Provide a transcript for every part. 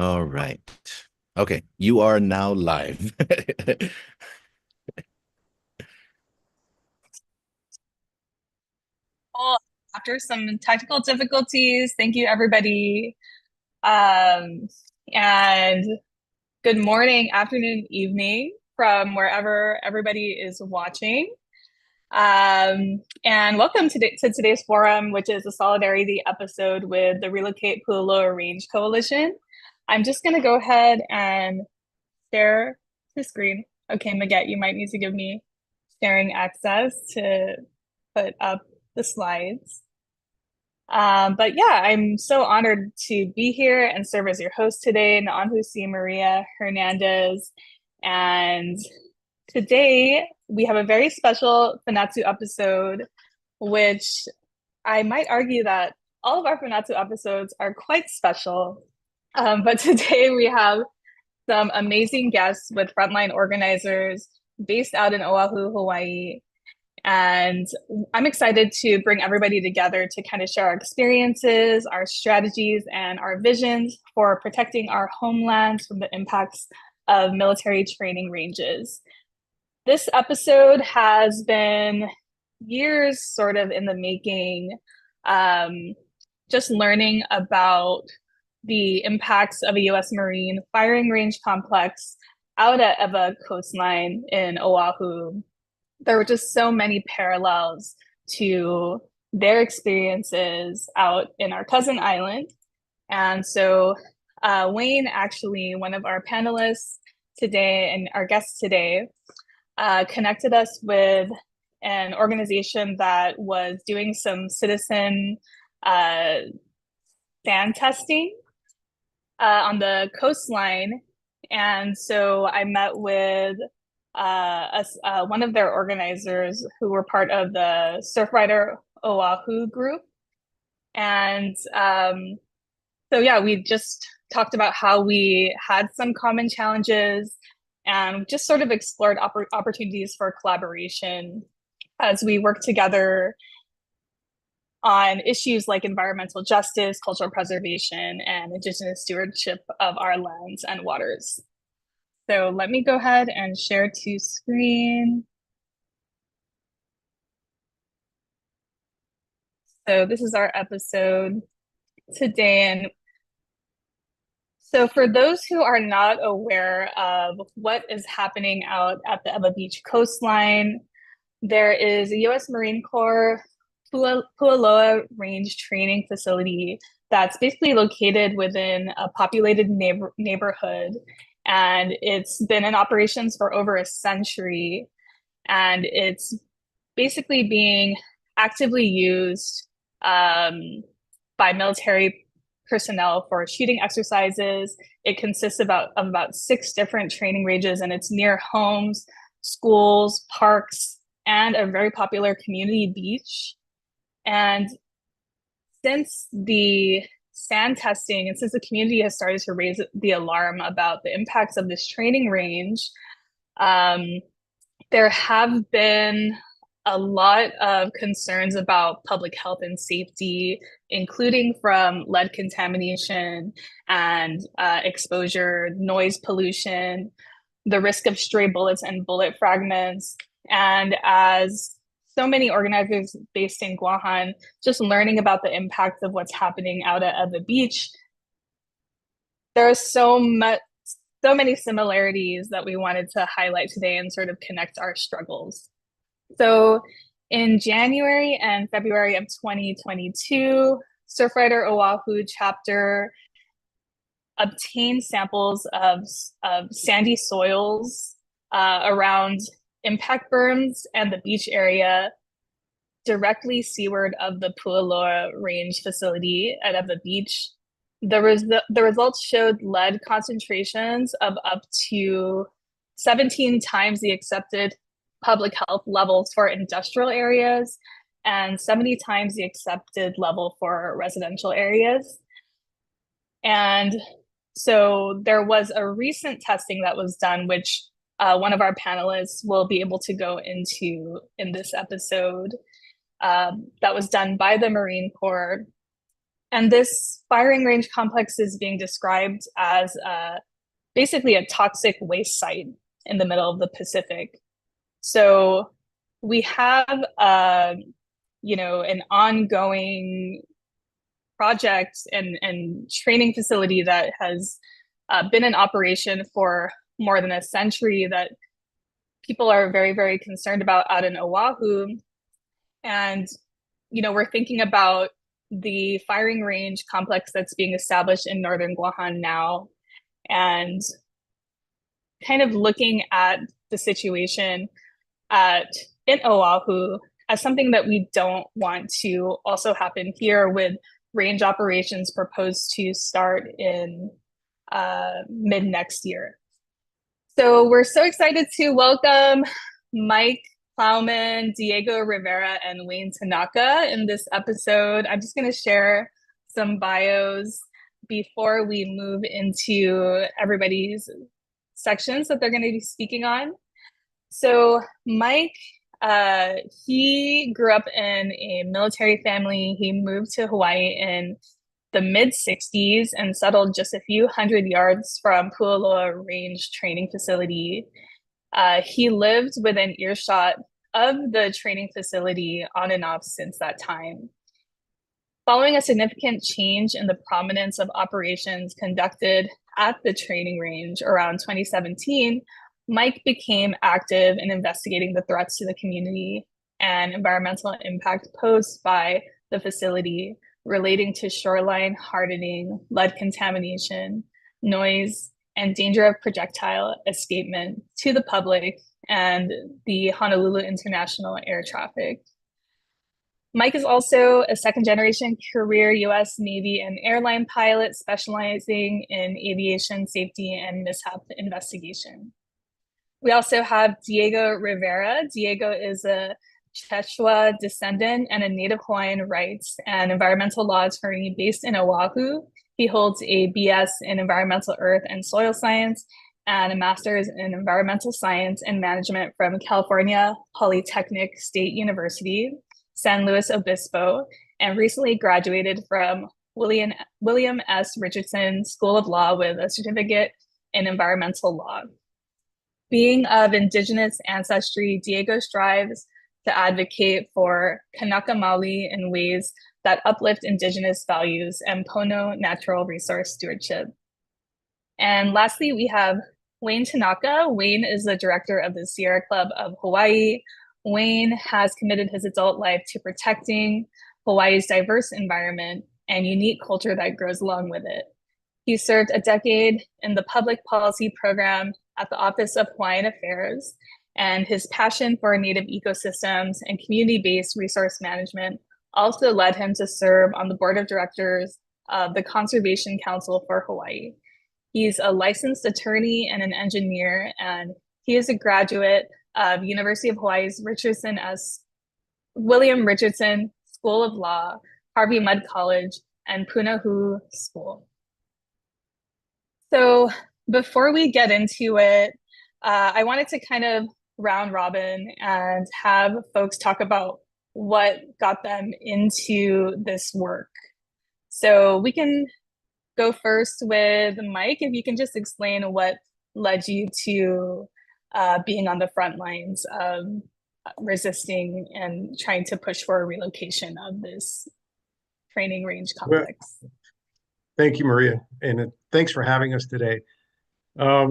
All right. Okay, you are now live. Well, after some technical difficulties, thank you everybody. Um, and good morning, afternoon, evening from wherever everybody is watching. And welcome to today's forum, which is a solidarity episode with the Relocate Pu'uloa Range Coalition. I'm just going to go ahead and share the screen. Okay, Maget, you might need to give me sharing access to put up the slides. But yeah, I'm so honored to be here and serve as your host today, Naanhusi Maria Hernandez. And today we have a very special Fanachu episode, which I might argue that all of our Fanachu episodes are quite special. But today we have some amazing guests with frontline organizers based out in Oahu, Hawaii, and I'm excited to bring everybody together to kind of share our experiences, our strategies, and our visions for protecting our homelands from the impacts of military training ranges. This episode has been years sort of in the making, um, just learning about the impacts of a US Marine firing range complex out at Ewa coastline in Oahu. There were just so many parallels to their experiences out in our cousin island. And so Wayne, actually, one of our panelists today and our guests today, connected us with an organization that was doing some citizen uh, sand testing on the coastline. And so I met with one of their organizers who were part of the Surfrider Oahu group. And so, yeah, we just talked about how we had some common challenges and just sort of explored opportunities for collaboration as we work together on issues like environmental justice, cultural preservation, and Indigenous stewardship of our lands and waters. So let me go ahead and share to screen. So this is our episode today. And so for those who are not aware of what is happening out at the Ewa Beach coastline, there is a U.S. Marine Corps Pu'uloa Range Training Facility that's basically located within a populated neighborhood. And it's been in operations for over a century. And it's basically being actively used by military personnel for shooting exercises. It consists of about 6 different training ranges, and it's near homes, schools, parks, and a very popular community beach. And since the sand testing and since the community has started to raise the alarm about the impacts of this training range, um, there have been a lot of concerns about public health and safety, including from lead contamination and exposure, noise pollution, the risk of stray bullets and bullet fragments. And as so many organizers based in Guahan, just learning about the impact of what's happening out at the beach, there are so many similarities that we wanted to highlight today and sort of connect our struggles. So in January and February of 2022, Surfrider Oahu chapter obtained samples of sandy soils around impact berms and the beach area directly seaward of the Pu'uloa Range facility at Ewa Beach. The results showed lead concentrations of up to 17 times the accepted public health levels for industrial areas and 70 times the accepted level for residential areas. And so there was a recent testing that was done, which one of our panelists will be able to go into in this episode, that was done by the Marine Corps. And this firing range complex is being described as basically a toxic waste site in the middle of the Pacific. So we have, an ongoing project and training facility that has been in operation for more than a century that people are very, very concerned about out in Oahu. And, we're thinking about the firing range complex that's being established in northern Guahan now and kind of looking at the situation at in Oahu as something that we don't want to also happen here with range operations proposed to start in mid next year. So we're so excited to welcome Mike Plowman, Diego Rivera, and Wayne Tanaka in this episode. I'm just going to share some bios before we move into everybody's sections that they're going to be speaking on. So Mike, he grew up in a military family. He moved to Hawaii in the mid 60s and settled just a few hundred yards from Pu'uloa Range Training Facility. He lived within earshot of the training facility on and off since that time. Following a significant change in the prominence of operations conducted at the training range around 2017, Mike became active in investigating the threats to the community and environmental impact posed by the facility relating to shoreline hardening, lead contamination, noise, and danger of projectile escapement to the public and the Honolulu International Air Traffic. Mike is also a second generation career US Navy and airline pilot specializing in aviation safety and mishap investigation. We also have Diego Rivera. Diego is a Quechua descendant and a Native Hawaiian rights and environmental law attorney based in Oahu. He holds a BS in environmental earth and soil science and a master's in environmental science and management from California Polytechnic State University, San Luis Obispo, and recently graduated from William S. Richardson School of Law with a certificate in environmental law. Being of Indigenous ancestry, Diego strives to advocate for Kanaka Maoli in ways that uplift Indigenous values and Pono natural resource stewardship. And lastly, we have Wayne Tanaka. Wayne is the director of the Sierra Club of Hawaii. Wayne has committed his adult life to protecting Hawaii's diverse environment and unique culture that grows along with it. He served a decade in the public policy program at the Office of Hawaiian Affairs, and his passion for native ecosystems and community-based resource management also led him to serve on the board of directors of the Conservation Council for Hawaii. He's a licensed attorney and an engineer, and he is a graduate of University of Hawaii's William Richardson School of Law, Harvey Mudd College, and Punahou School. So before we get into it, I wanted to kind of round robin and have folks talk about what got them into this work. So we can go first with Mike, if you can just explain what led you to being on the front lines of resisting and trying to push for a relocation of this training range complex. Well, thank you, Maria, and thanks for having us today. I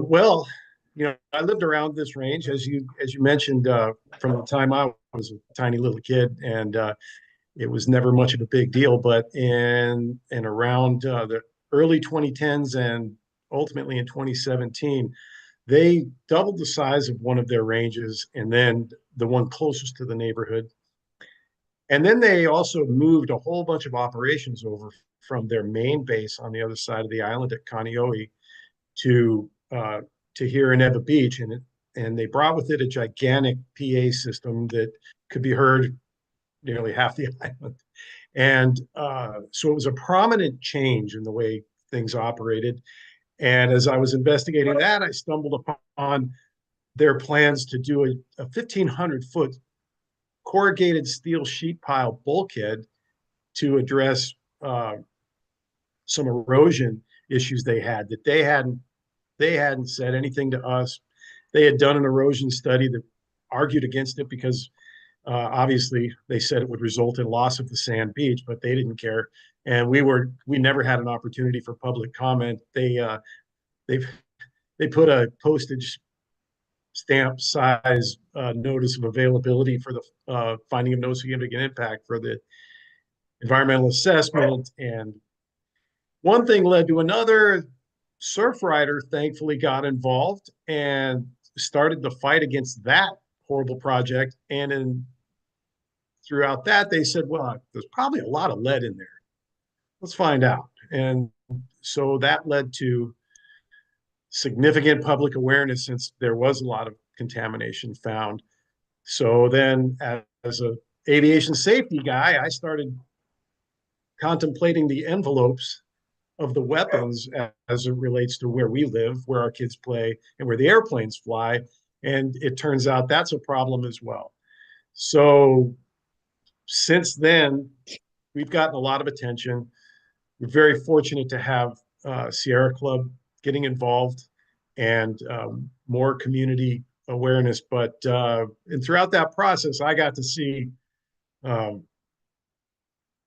lived around this range, as you mentioned, from the time I was a tiny little kid, and it was never much of a big deal. But in around the early 2010s and ultimately in 2017, they doubled the size of one of their ranges, and then the one closest to the neighborhood. And then they also moved a whole bunch of operations over from their main base on the other side of the island at Kaneohe to here in Ewa Beach, and they brought with it a gigantic PA system that could be heard nearly half the island. And so it was a prominent change in the way things operated. And as I was investigating that, I stumbled upon their plans to do a 1,500-foot corrugated steel sheet pile bulkhead to address some erosion issues they had that they hadn't said anything to us. They had done an erosion study that argued against it because obviously they said it would result in loss of the sand beach, but they didn't care. And we never had an opportunity for public comment. They they put a postage stamp size notice of availability for the finding of no significant impact for the environmental assessment. And one thing led to another. Surfrider thankfully got involved and started the fight against that horrible project. And then throughout that, they said, well, there's probably a lot of lead in there. Let's find out. And so that led to significant public awareness since there was a lot of contamination found. So then, as a aviation safety guy, I started contemplating the envelopes of the weapons as it relates to where we live, where our kids play, and where the airplanes fly. And it turns out that's a problem as well. So since then, we've gotten a lot of attention. We're very fortunate to have Sierra Club getting involved and more community awareness. But and throughout that process, I got to see,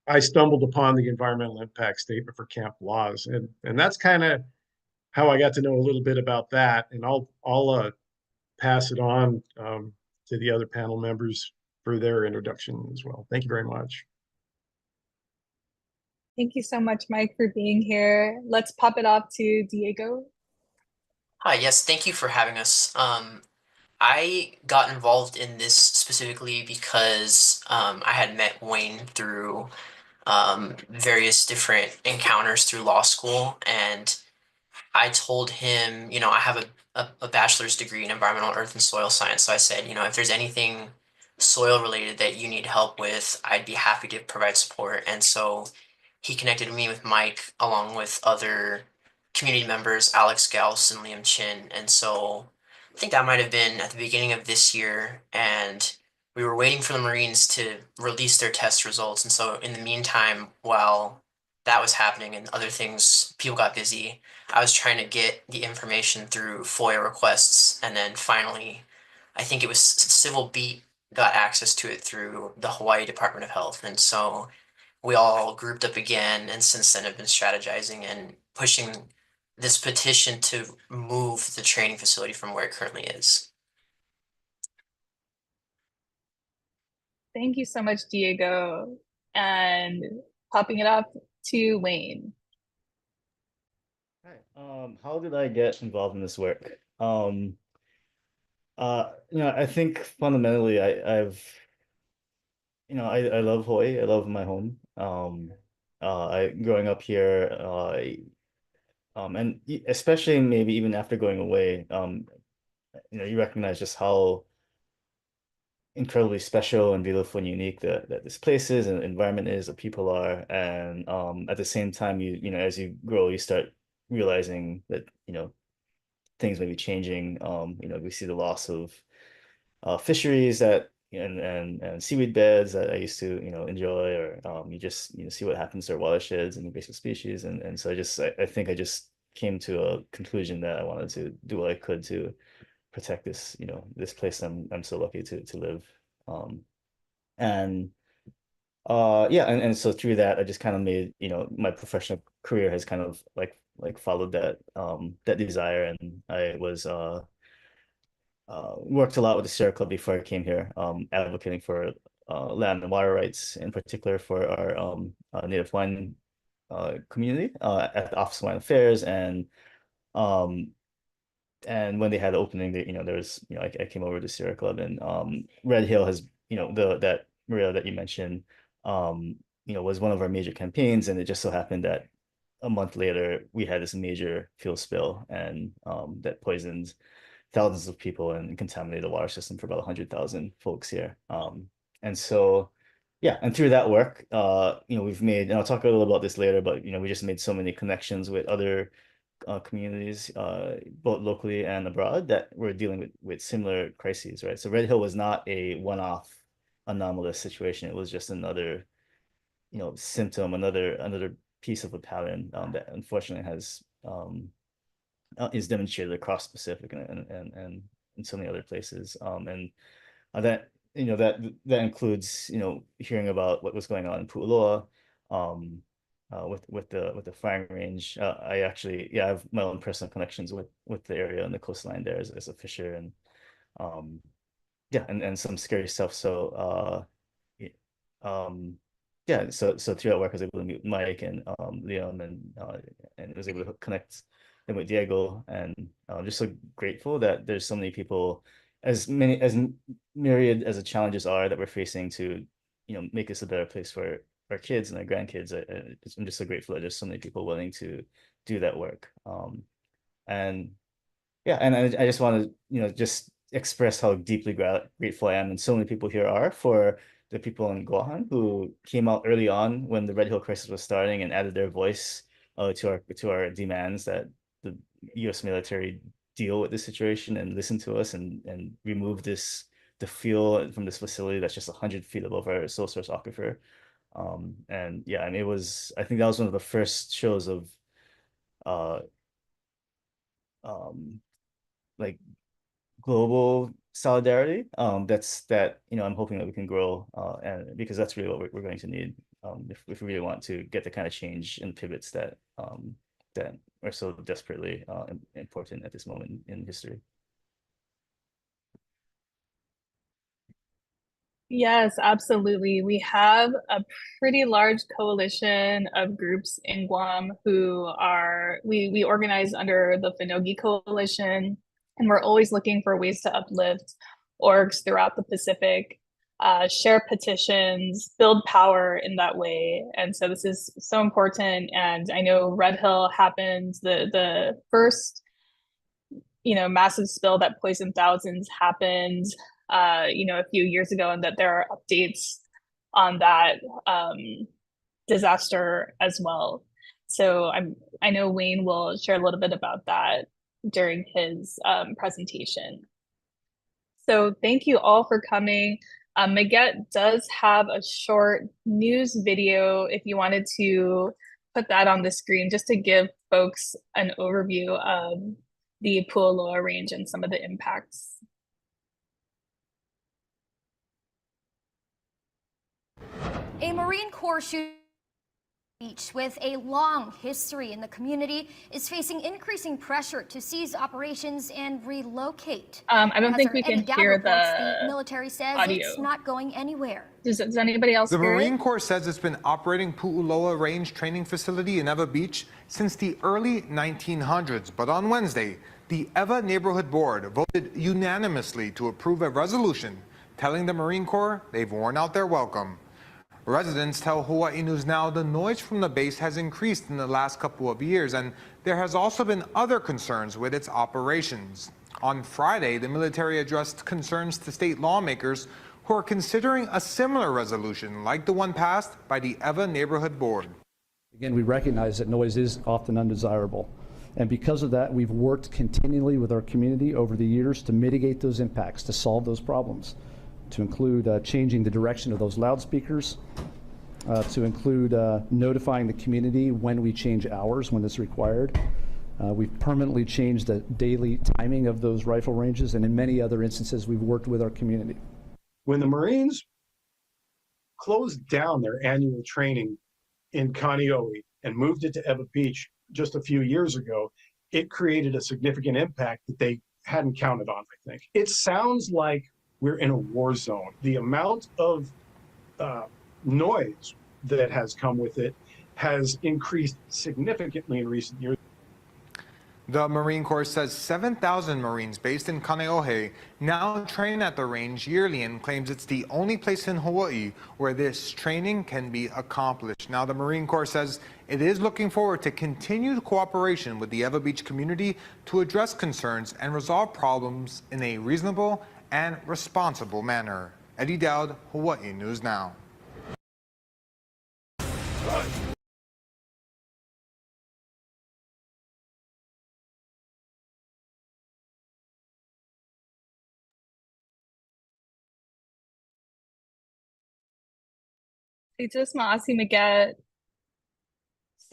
I stumbled upon the environmental impact statement for Camp Laws, and that's kind of how I got to know a little bit about that. And I'll pass it on to the other panel members for their introduction as well. Thank you very much. Thank you so much, Mike, for being here. Let's pop it off to Diego. Hi, yes, thank you for having us. I got involved in this specifically because I had met Wayne through various different encounters through law school, and I told him, I have a bachelor's degree in environmental earth and soil science. So I said, if there's anything soil related that you need help with, I'd be happy to provide support. And so he connected me with Mike along with other community members, Alex Gauss and Liam Chin. And so I think that might have been at the beginning of this year. And we were waiting for the Marines to release their test results. And so in the meantime, while that was happening and other things, people got busy, I was trying to get the information through FOIA requests. And then finally, I think it was Civil Beat got access to it through the Hawaii Department of Health. And so we all grouped up again, and since then have been strategizing and pushing this petition to move the training facility from where it currently is. Thank you so much, Diego. And popping it up to Wayne. Hi. How did I get involved in this work? I think fundamentally I love Hawaii. I love my home. I growing up here, and especially maybe even after going away, you recognize just how incredibly special and beautiful and unique that this place is and the environment is, the people are, and at the same time, as you grow, you start realizing that things may be changing. We see the loss of fisheries that and seaweed beds that I used to enjoy, or you just see what happens to our watersheds and invasive species, and so I think I just came to a conclusion that I wanted to do what I could to protect this this place I'm so lucky to live, and yeah, and so through that I just kind of made my professional career has kind of like followed that that desire, and I was worked a lot with the Sierra Club before I came here, advocating for land and water rights, in particular for our Native Hawaiian community at the Office of Hawaiian Affairs, and when they had the opening, there was I came over to Sierra Club, and Red Hill has that Maria that you mentioned was one of our major campaigns, and it just so happened that a month later we had this major fuel spill, and that poisoned thousands of people and contaminated the water system for about 100,000 folks here. And so, yeah, and through that work, we've made, and I'll talk a little about this later, but we just made so many connections with other communities, both locally and abroad, that were dealing with similar crises, right? So Red Hill was not a one-off anomalous situation. It was just another, symptom, another piece of a pattern that unfortunately has is demonstrated across the Pacific and in so many other places. And that that includes hearing about what was going on in Pu'uloa, with the firing range. I actually I have my own personal connections with the area and the coastline there as a fisher, and um, and some scary stuff. So so through that work, I was able to meet Mike and Liam, and was able to connect them with Diego, and I'm just so grateful that there's so many people, as myriad as the challenges are that we're facing, to make this a better place for our kids and our grandkids. I'm just so grateful that there's so many people willing to do that work. And yeah, and I just want to, just express how deeply grateful I am, and so many people here are, for the people in Guahan who came out early on when the Red Hill crisis was starting and added their voice to our demands that the U.S. military deal with this situation and listen to us and remove the fuel from this facility that's just 100 feet above our sole source aquifer. And yeah, I mean, I think that was one of the first shows of uh like global solidarity, that I'm hoping that we can grow, and because that's really what we're going to need, if we really want to get the kind of change and pivots that that are so desperately important at this moment in history. Yes, absolutely. We have a pretty large coalition of groups in Guam who we organize under the Fanogi Coalition, and we're always looking for ways to uplift orgs throughout the Pacific, share petitions, build power in that way. And so this is so important. And I know Red Hill happened, the first massive spill that poisoned thousands happened a few years ago, and that there are updates on that disaster as well. So I know Wayne will share a little bit about that during his presentation. So thank you all for coming. Maguette does have a short news video if you wanted to put that on the screen, just to give folks an overview of the Pu'uloa range and some of the impacts. A Marine Corps shooting beach with a long history in the community is facing increasing pressure to cease operations and relocate. I don't think we can hear the military says audio. It's not going anywhere. Does anybody else The hear Marine it? Corps says it's been operating Pu'uloa Range Training Facility in Ewa Beach since the early 1900s. But on Wednesday, the Ewa Neighborhood Board voted unanimously to approve a resolution telling the Marine Corps they've worn out their welcome. Residents tell Hawaii News Now the noise from the base has increased in the last couple of years, and there has also been other concerns with its operations. On Friday, the military addressed concerns to state lawmakers who are considering a similar resolution like the one passed by the Ewa Neighborhood Board. Again, we recognize that noise is often undesirable. And because of that, we've worked continually with our community over the years to mitigate those impacts, to solve those problems, to include changing the direction of those loudspeakers, to include notifying the community when we change hours, when it's required. We've permanently changed the daily timing of those rifle ranges, and in many other instances, we've worked with our community. When the Marines closed down their annual training in Kaneohe and moved it to Ewa Beach just a few years ago, it created a significant impact that they hadn't counted on, I think. It sounds like we're in a war zone. The amount of noise that has come with it has increased significantly in recent years. The Marine Corps says 7,000 Marines based in Kaneohe now train at the range yearly and claims it's the only place in Hawaii where this training can be accomplished. Now, the Marine Corps says it is looking forward to continued cooperation with the Ewa Beach community to address concerns and resolve problems in a reasonable and responsible manner. Eddie Dowd, Hawaii News Now. It's just Maasi Maguette.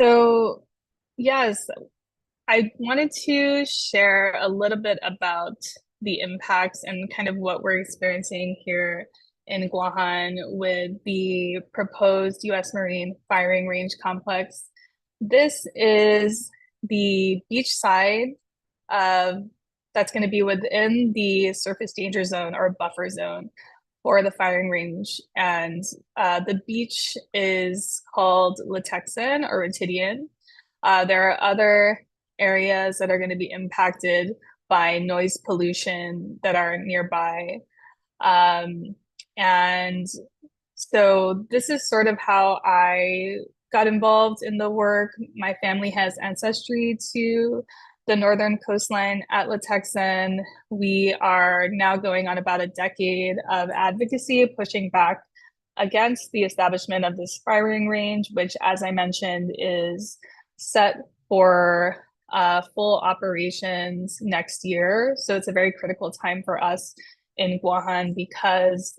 So, yes, I wanted to share a little bit about the impacts and kind of what we're experiencing here in Guahan with the proposed U.S. Marine firing range complex. This is the beach side of that's going to be within the surface danger zone or buffer zone for the firing range. And the beach is called Latexan or Ratidian. There are other areas that are going to be impacted by noise pollution that are nearby. And so this is sort of how I got involved in the work. My family has ancestry to the northern coastline at Latexan. We are now going on about a decade of advocacy, pushing back against the establishment of this firing range, which, as I mentioned, is set for full operations next year. So it's a very critical time for us in Guahan because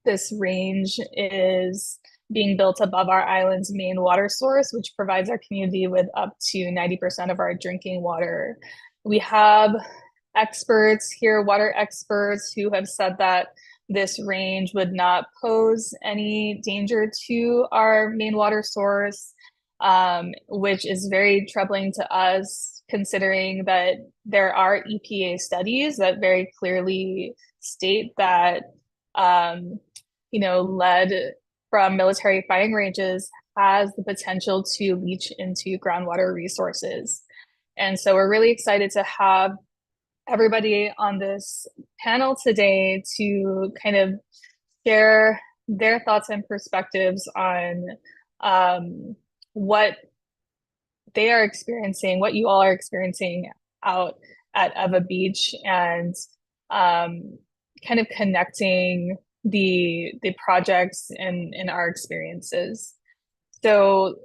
this range is being built above our island's main water source, which provides our community with up to 90% of our drinking water. We have experts here, water experts, who have said that this range would not pose any danger to our main water source, which is very troubling to us, considering that there are EPA studies that very clearly state that lead from military firing ranges has the potential to leach into groundwater resources. And so we're really excited to have everybody on this panel today to kind of share their thoughts and perspectives on what they are experiencing, what you all are experiencing out at Ewa Beach, and kind of connecting the projects and our experiences. So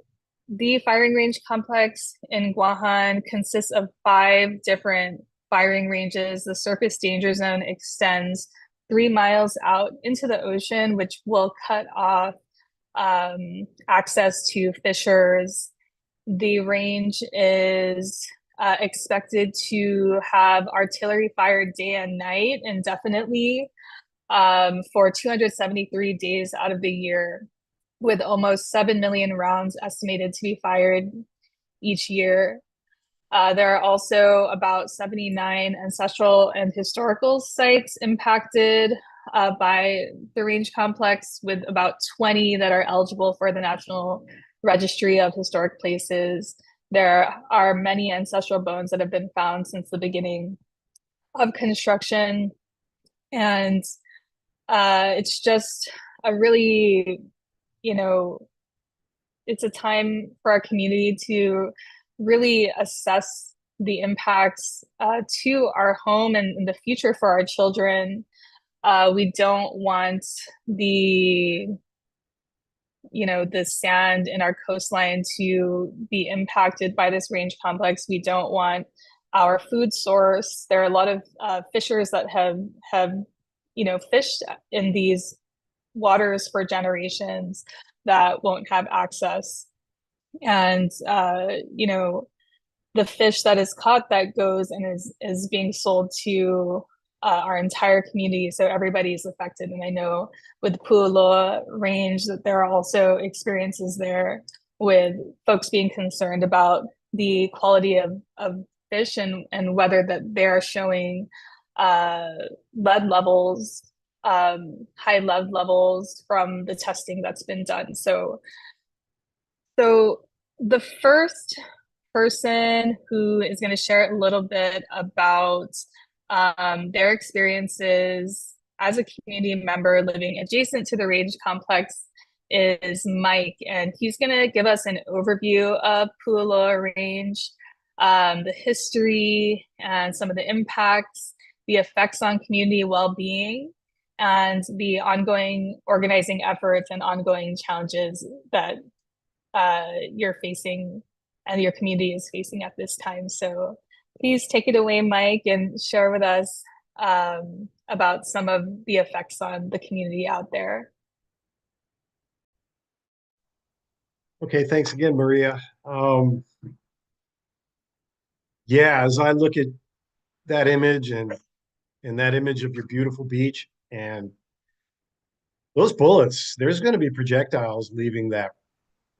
the firing range complex in Guahan consists of 5 different firing ranges. The surface danger zone extends 3 miles out into the ocean, which will cut off access to fishers. The range is expected to have artillery fired day and night indefinitely for 273 days out of the year, with almost 7 million rounds estimated to be fired each year. There are also about 79 ancestral and historical sites impacted by the range complex, with about 20 that are eligible for the National Registry of Historic Places. There are many ancestral bones that have been found since the beginning of construction. And it's just a really, it's a time for our community to really assess the impacts to our home and the future for our children. We don't want the sand in our coastline to be impacted by this range complex. We don't want our food source. There are a lot of fishers that have fished in these waters for generations that won't have access. And the fish that is caught that goes and is being sold to our entire community, so everybody's affected. And I know with the Pu'uloa range that there are also experiences there with folks being concerned about the quality of fish and whether that they're showing lead levels, high lead levels from the testing that's been done. So the first person who is going to share a little bit about their experiences as a community member living adjacent to the range complex is Mike, and he's going to give us an overview of Pu'uloa Range, the history and some of the impacts, the effects on community well-being, and the ongoing organizing efforts and ongoing challenges that you're facing and your community is facing at this time. So please take it away, Mike, and share with us about some of the effects on the community out there. Okay, thanks again, Maria. Yeah, as I look at that image and that image of your beautiful beach and those bullets, there's going to be projectiles leaving that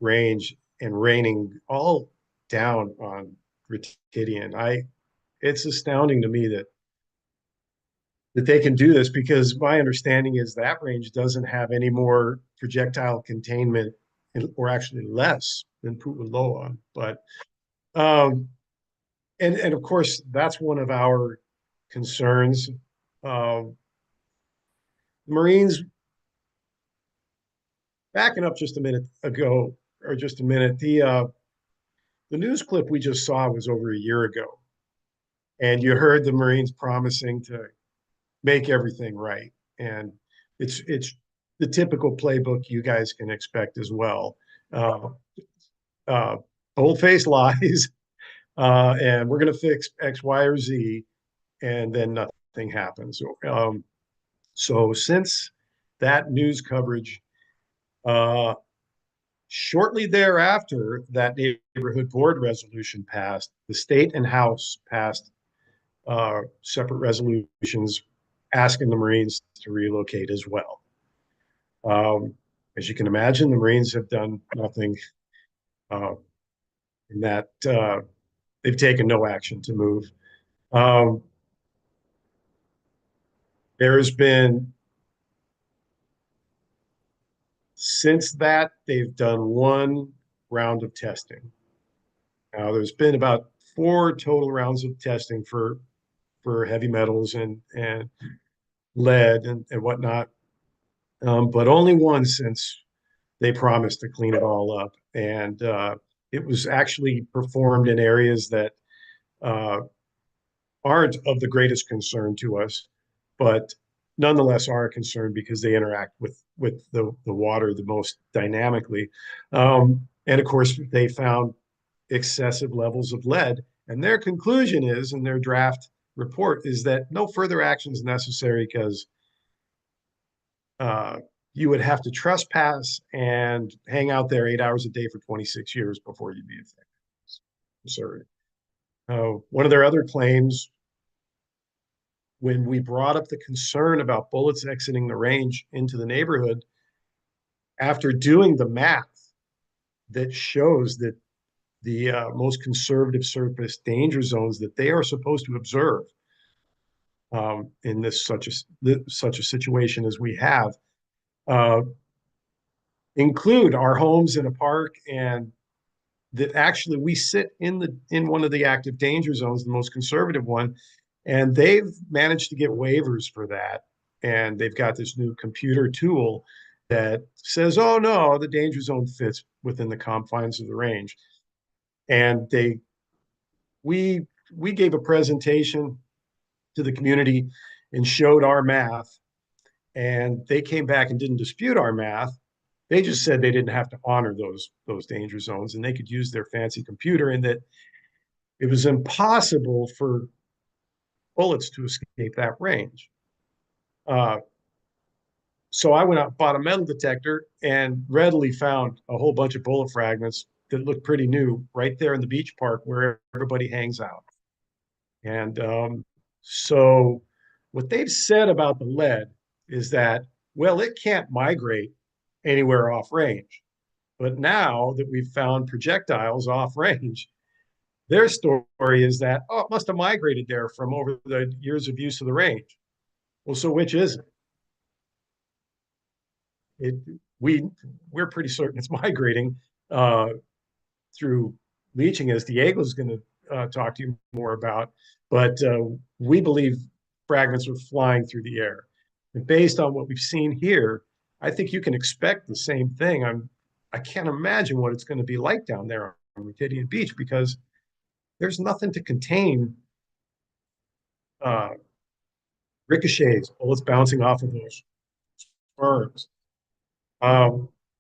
range and raining all down on Ritidian. It's astounding to me that they can do this, because my understanding is that range doesn't have any more projectile containment, or actually less than Pu'uloa. But and of course that's one of our concerns. Marines, backing up just a minute ago, or just a minute, the news clip we just saw was over a year ago, and you heard the Marines promising to make everything right, and it's the typical playbook you guys can expect as well. Uh, uh, Bold-faced lies, and we're going to fix X, Y, or Z, and then nothing happens. So since that news coverage, uh, shortly thereafter, that neighborhood board resolution passed. The state and House passed separate resolutions asking the Marines to relocate as well. As you can imagine, the Marines have done nothing in that they've taken no action to move. There has been, since that, they've done one round of testing. Now, there's been about 4 total rounds of testing for heavy metals and lead and whatnot, but only one since they promised to clean it all up. And it was actually performed in areas that uh, aren't of the greatest concern to us, but nonetheless are a concern because they interact with the water the most dynamically. And of course, they found excessive levels of lead. And their conclusion is, in their draft report, is that no further action is necessary because you would have to trespass and hang out there 8 hours a day for 26 years before you'd be affected. Sorry. One of their other claims, when we brought up the concern about bullets exiting the range into the neighborhood, after doing the math that shows that the most conservative surface danger zones that they are supposed to observe in this such a situation as we have, include our homes in a park, and that actually we sit in one of the active danger zones, the most conservative one, and they've managed to get waivers for that. And they've got this new computer tool that says, oh no, the danger zone fits within the confines of the range. And we gave a presentation to the community and showed our math, and they came back and didn't dispute our math. They just said they didn't have to honor those danger zones, and they could use their fancy computer, and that it was impossible for bullets to escape that range. So I went out, bought a metal detector, and readily found a whole bunch of bullet fragments that looked pretty new right there in the beach park where everybody hangs out. And so what they've said about the lead is that, well, it can't migrate anywhere off range. But now that we've found projectiles off range, their story is that, oh, it must have migrated there from over the years of use of the range. Well, so which is it? We're pretty certain it's migrating through leaching, as Diego is going to talk to you more about. But we believe fragments are flying through the air. And based on what we've seen here, I think you can expect the same thing. I can't imagine what it's going to be like down there on Ritidian Beach, because there's nothing to contain ricochets, bullets bouncing off of those berms.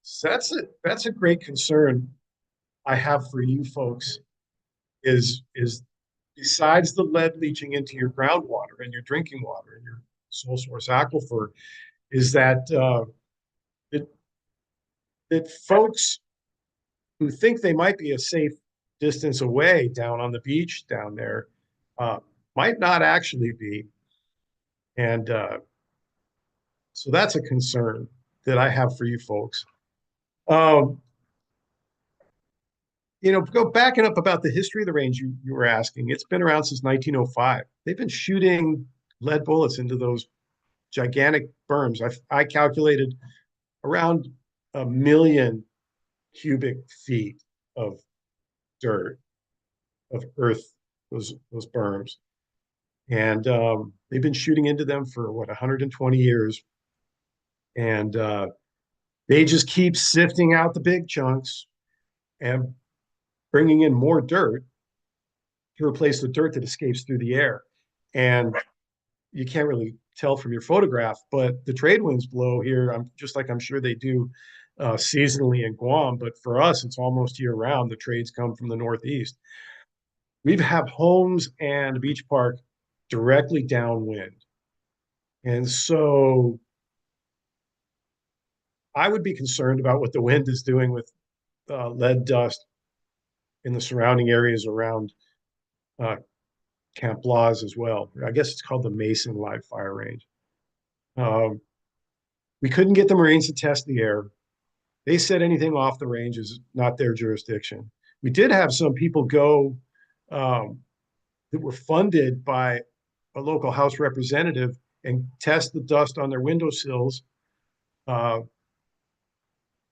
So that's a great concern I have for you folks, is besides the lead leaching into your groundwater and your drinking water and your sole source aquifer, is that that folks who think they might be a safe distance away down on the beach down there might not actually be. And so that's a concern that I have for you folks. Go backing up about the history of the range you were asking. It's been around since 1905. They've been shooting lead bullets into those gigantic berms. I calculated around 1 million cubic feet of dirt, of earth, those berms. And they've been shooting into them for 120 years. And they just keep sifting out the big chunks and bringing in more dirt to replace the dirt that escapes through the air. And you can't really tell from your photograph, but the trade winds blow here, just like I'm sure they do seasonally in Guam. But for us, it's almost year round. The trades come from the Northeast. We have homes and a beach park directly downwind. And so I would be concerned about what the wind is doing with lead dust in the surrounding areas around Camp Laws as well. I guess it's called the Mason Live Fire Range. We couldn't get the Marines to test the air. They said anything off the range is not their jurisdiction. We did have some people go that were funded by a local House representative and test the dust on their windowsills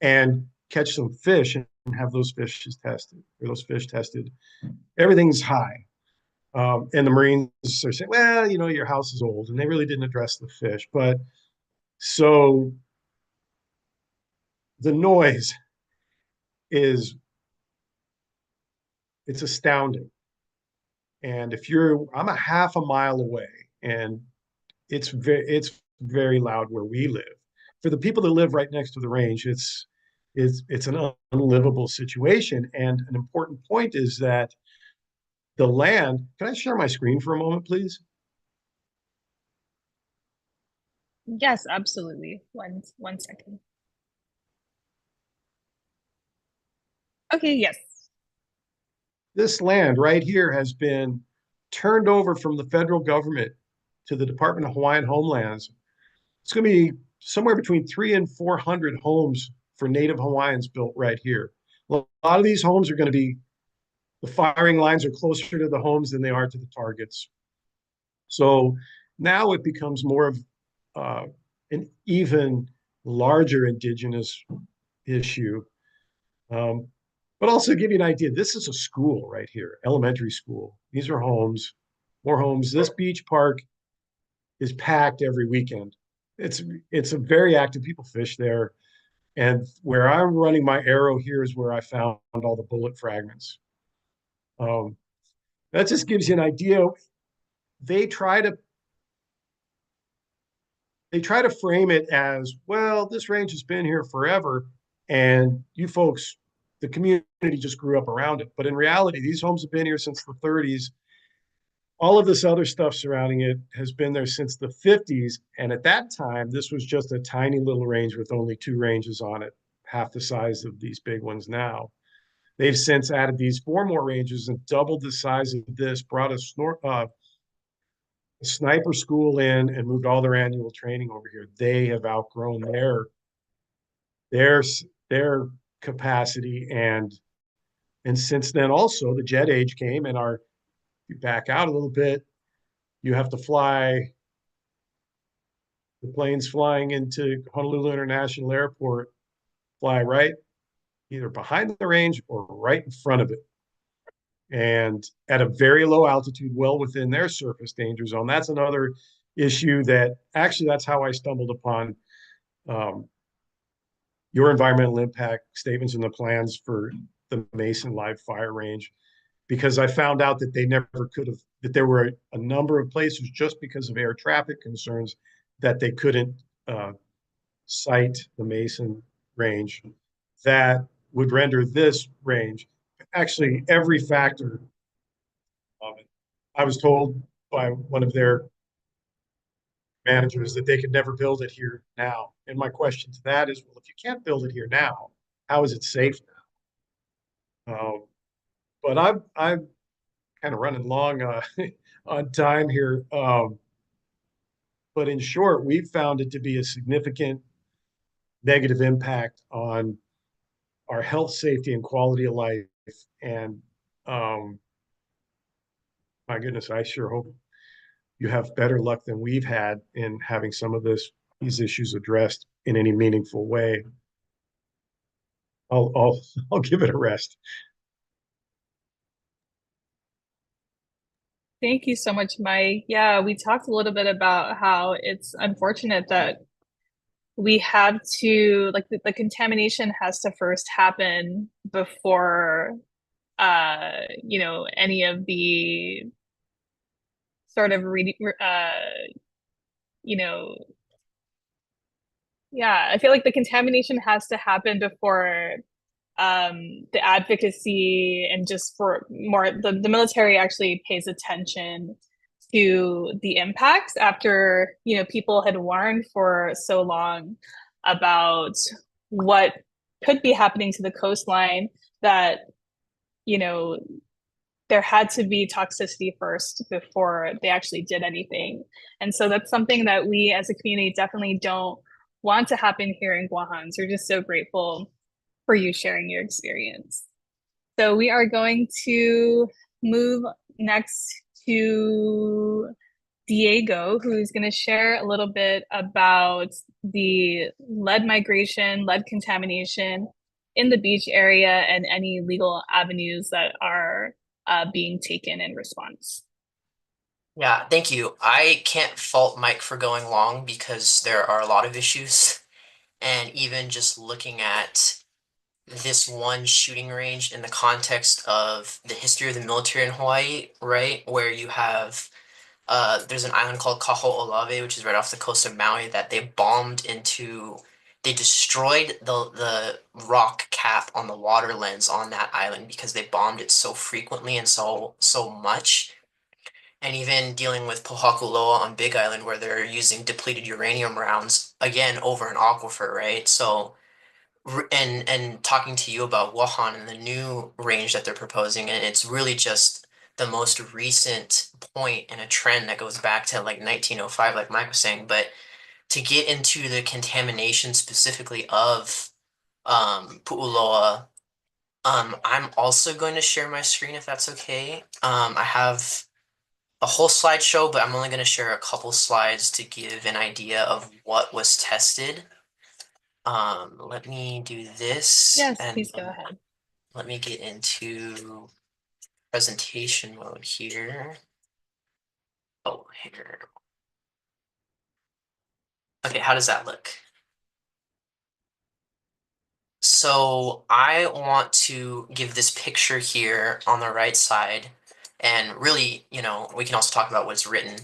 and catch some fish and have those fish tested. Everything's high. And the Marines are saying, well, your house is old, and they really didn't address the fish. But so the noise it's astounding. And I'm a half a mile away, and it's very loud where we live. For the people that live right next to the range, it's an unlivable situation. And an important point is that the land, can I share my screen for a moment, please? Yes, absolutely. One second. Okay, yes. This land right here has been turned over from the federal government to the Department of Hawaiian Homelands. It's going to be somewhere between 300 and 400 homes for Native Hawaiians built right here. A lot of these homes are going to be, the firing lines are closer to the homes than they are to the targets. So now it becomes more of an even larger indigenous issue. But also give you an idea, this is a school right here, elementary school. These are homes, more homes. This beach park is packed every weekend. It's a very active, people fish there. And where I'm running my arrow here is where I found all the bullet fragments. That just gives you an idea. They try to frame it as, well, this range has been here forever, and you folks, the community just grew up around it. But in reality, these homes have been here since the 30s. All of this other stuff surrounding it has been there since the 50s. And at that time, this was just a tiny little range with only 2 ranges on it, half the size of these big ones now. They've since added these 4 more ranges and doubled the size of this, brought a sniper school in, and moved all their annual training over here. They have outgrown their capacity, and since then also the jet age came, and you back out a little bit, you have to fly the planes flying into Honolulu International Airport, fly right either behind the range or right in front of it, and at a very low altitude, well within their surface danger zone. That's another issue that's how I stumbled upon your environmental impact statements and the plans for the Mason Live Fire Range, because I found out that that there were a number of places, just because of air traffic concerns, that they couldn't site the Mason range, that would render this range, actually every factor of it. I was told by one of their managers that they could never build it here now. And my question to that is, well, if you can't build it here now, how is it safe now? But I'm kind of running long on time here. But in short, we've found it to be a significant negative impact on our health, safety, and quality of life. And my goodness, I sure hope you have better luck than we've had in having some of these issues addressed in any meaningful way. I'll I'll give it a rest. Thank you so much, Mike. Yeah, we talked a little bit about how it's unfortunate that we have to, like, the contamination has to first happen before, any of the sort of, you know, yeah, I feel like the contamination has to happen before the advocacy and just for more the military actually pays attention to the impacts after people had warned for so long about what could be happening to the coastline, that you know there had to be toxicity first before they actually did anything. And so that's something that we as a community definitely don't want to happen here in Guahan. So we're just so grateful for you sharing your experience. So we are going to move next to Diego, who's going to share a little bit about the lead migration, lead contamination in the beach area, and any legal avenues that are being taken in response. Yeah, thank you. I can't fault Mike for going long because there are a lot of issues. And even just looking at this one shooting range in the context of the history of the military in Hawaii, right? Where you have there's an island called Kaho'olawe, which is right off the coast of Maui, that they bombed into. They destroyed the rock cap on the water lens on that island because they bombed it so frequently and so much. And even dealing with Pu'uloa on Big Island, where they're using depleted uranium rounds again over an aquifer, right? So and talking to you about Wuhan and the new range that they're proposing, and it's really just the most recent point in a trend that goes back to like 1905, like Mike was saying. But to get into the contamination specifically of Pu'uloa, I'm also going to share my screen if that's okay. I have a whole slideshow, but I'm only going to share a couple slides to give an idea of what was tested. Let me do this. Yes, and please go ahead. let me get into presentation mode here. Oh, here. Okay, how does that look? So I want to give this picture here on the right side, and really, we can also talk about what's written.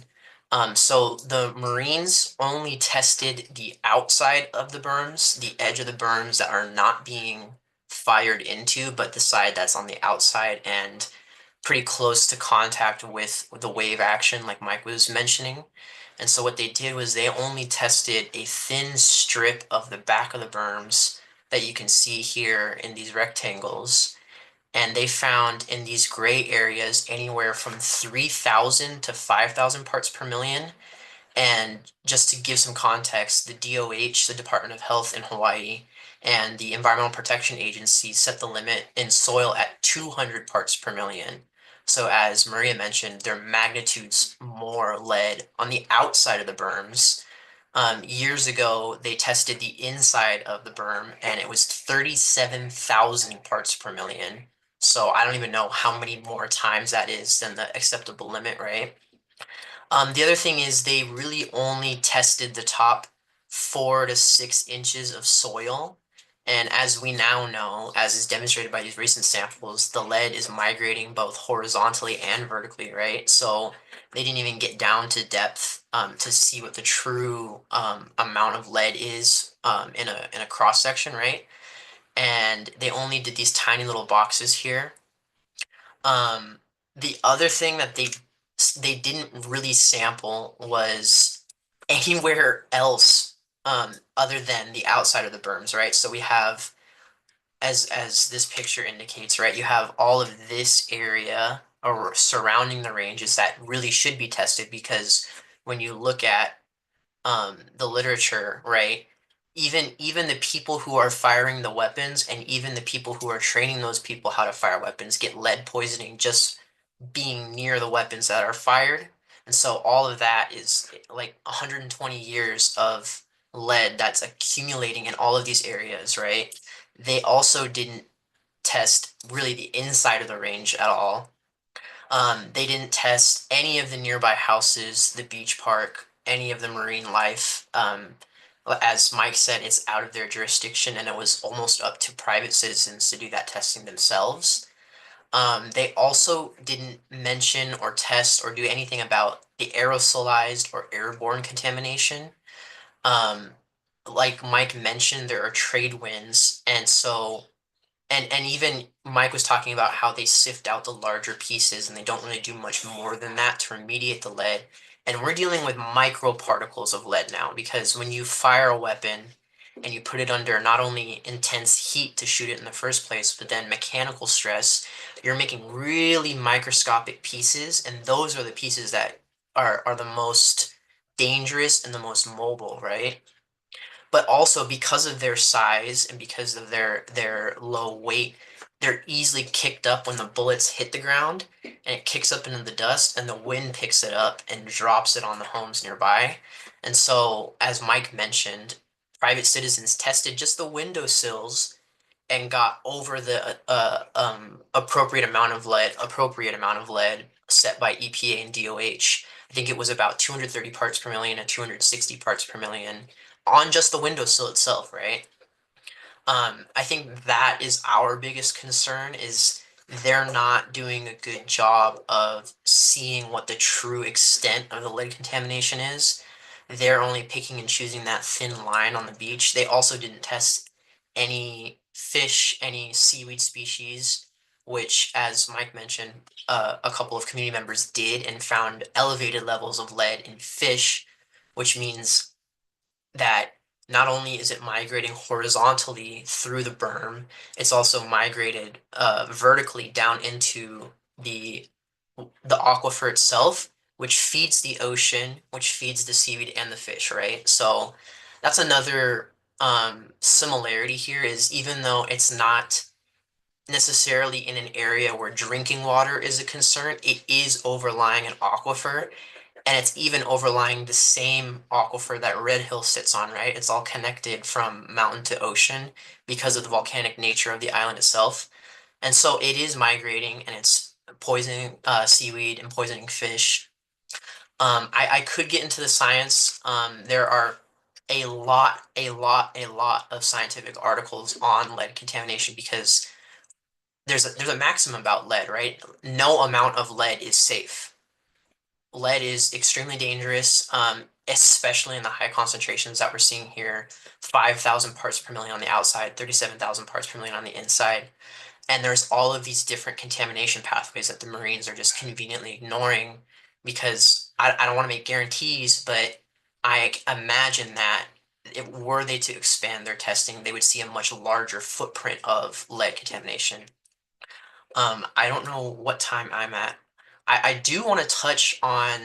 So the Marines only tested the outside of the berms, the edge of the berms that are not being fired into, but the side that's on the outside and pretty close to contact with the wave action, like Mike was mentioning. And so what they did was they only tested a thin strip of the back of the berms that you can see here in these rectangles. And they found in these gray areas anywhere from 3,000 to 5,000 parts per million. And just to give some context, the DOH, the Department of Health in Hawaii, and the Environmental Protection Agency set the limit in soil at 200 parts per million. So as Maria mentioned, there are magnitudes more lead on the outside of the berms. Years ago, they tested the inside of the berm, and it was 37,000 parts per million. So I don't even know how many more times that is than the acceptable limit, right? The other thing is they really only tested the top 4 to 6 inches of soil. And as we now know, as is demonstrated by these recent samples, the lead is migrating both horizontally and vertically, right? So they didn't even get down to depth to see what the true amount of lead is in a cross section, right? And they only did these tiny little boxes here. The other thing that they didn't really sample was anywhere else other than the outside of the berms, right? So we have as this picture indicates, right, you have all of this area or surrounding the ranges that really should be tested, because when you look at the literature, right, even the people who are firing the weapons and even the people who are training those people how to fire weapons get lead poisoning just being near the weapons that are fired. And so all of that is like 120 years of lead that's accumulating in all of these areas, right? They also didn't test really the inside of the range at all. They didn't test any of the nearby houses, the beach park, any of the marine life. As Mike said, it's out of their jurisdiction, and it was almost up to private citizens to do that testing themselves. They also didn't mention or test or do anything about the aerosolized or airborne contamination. Um, like Mike mentioned, there are trade winds, and so and even Mike was talking about how they sift out the larger pieces and they don't really do much more than that to remediate the lead. And we're dealing with microparticles of lead now, because when you fire a weapon and you put it under not only intense heat to shoot it in the first place, but then mechanical stress, you're making really microscopic pieces, and those are the pieces that are the most dangerous and the most mobile, right? But also because of their size and because of their low weight, they're easily kicked up when the bullets hit the ground, and it kicks up into the dust, and the wind picks it up and drops it on the homes nearby. And so, as Mike mentioned, private citizens tested just the windowsills and got over the appropriate amount of lead set by EPA and DOH. I think it was about 230 parts per million and 260 parts per million on just the windowsill itself, right? I think that is our biggest concern, is they're not doing a good job of seeing what the true extent of the lead contamination is. They're only picking and choosing that thin line on the beach. They also didn't test any fish, any seaweed species, which, as Mike mentioned, a couple of community members did and found elevated levels of lead in fish, which means that not only is it migrating horizontally through the berm, it's also migrated vertically down into the the aquifer itself, which feeds the ocean, which feeds the seaweed and the fish, right? So that's another similarity here, is even though it's not necessarily in an area where drinking water is a concern, it is overlying an aquifer, and it's even overlying the same aquifer that Red Hill sits on, right? It's all connected from mountain to ocean because of the volcanic nature of the island itself. And so it is migrating, and it's poisoning seaweed and poisoning fish. I could get into the science. There are a lot of scientific articles on lead contamination, because there's a maxim about lead, right? No amount of lead is safe. Lead is extremely dangerous, especially in the high concentrations that we're seeing here. 5,000 parts per million on the outside, 37,000 parts per million on the inside. And there's all of these different contamination pathways that the Marines are just conveniently ignoring, because I don't want to make guarantees, but I imagine that were they to expand their testing, they would see a much larger footprint of lead contamination. I don't know what time I'm at. I do want to touch on,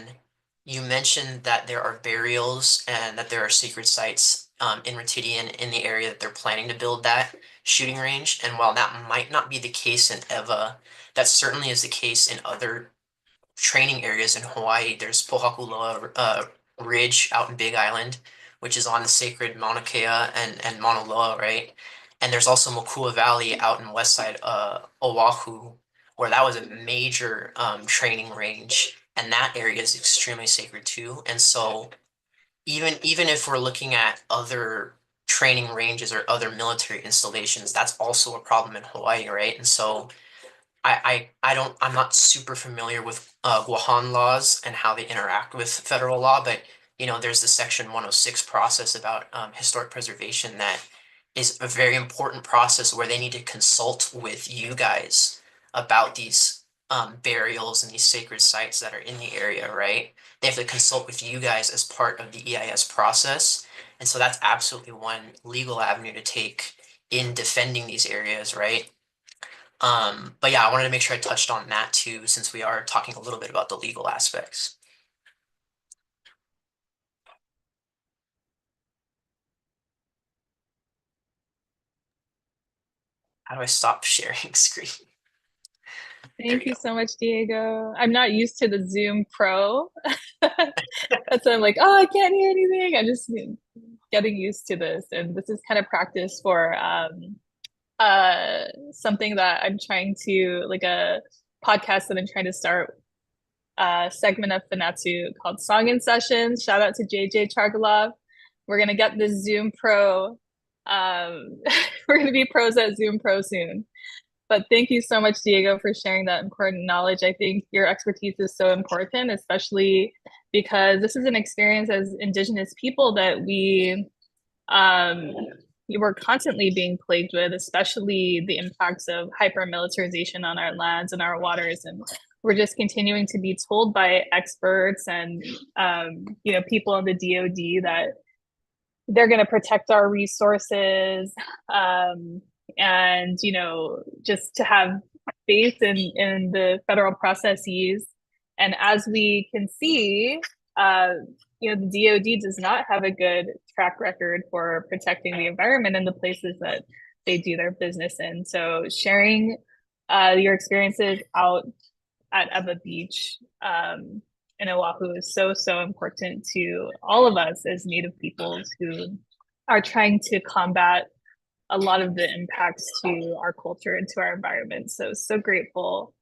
you mentioned that there are burials and that there are secret sites in Retidian in the area that they're planning to build that shooting range. And while that might not be the case in Ewa, that certainly is the case in other training areas in Hawaii. There's Pu'uloa Ridge out in Big Island, which is on the sacred Mauna Kea and Mauna Loa, right? And there's also Mokua Valley out in west side Oahu, where that was a major training range, and that area is extremely sacred too. And so even if we're looking at other training ranges or other military installations, that's also a problem in Hawaii, right? And so I'm not super familiar with Guahan laws and how they interact with federal law, but there's the Section 106 process about historic preservation that is a very important process where they need to consult with you guys about these burials and these sacred sites that are in the area, right? They have to consult with you guys as part of the EIS process. And so that's absolutely one legal avenue to take in defending these areas, right? But yeah, I wanted to make sure I touched on that too, since we are talking a little bit about the legal aspects. How do I stop sharing screen? Thank you so much, Diego. I'm not used to the Zoom Pro. That's why I'm like, oh, I can't hear anything. I'm just getting used to this. And this is kind of practice for something that I'm trying to, like a podcast that I'm trying to start, a segment of Fanachu called Song in Sessions. Shout out to JJ Chargalov. We're gonna get this Zoom Pro. We're gonna be pros at Zoom Pro soon. But thank you so much, Diego, for sharing that important knowledge. I think your expertise is so important, especially because this is an experience as Indigenous people that um, we're constantly being plagued with, especially the impacts of hyper-militarization on our lands and our waters. And we're just continuing to be told by experts and people in the DoD that they're going to protect our resources, and just to have faith in the federal processes. And as we can see, the DoD does not have a good track record for protecting the environment in the places that they do their business in. So sharing your experiences out at Ewa Beach in Oahu is so, so important to all of us as Native peoples who are trying to combat a lot of the impacts to our culture and to our environment. So, so grateful.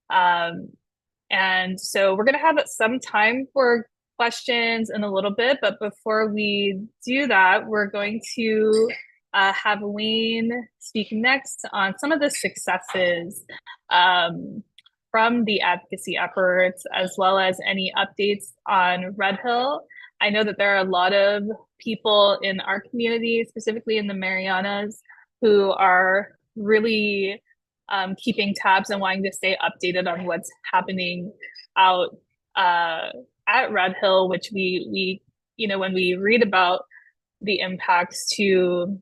And so we're going to have some time for questions in a little bit, but before we do that, we're going to have Wayne speak next on some of the successes from the advocacy efforts, as well as any updates on Red Hill. I know that there are a lot of people in our community, specifically in the Marianas, who are really keeping tabs and wanting to stay updated on what's happening out at Red Hill, which we when we read about the impacts to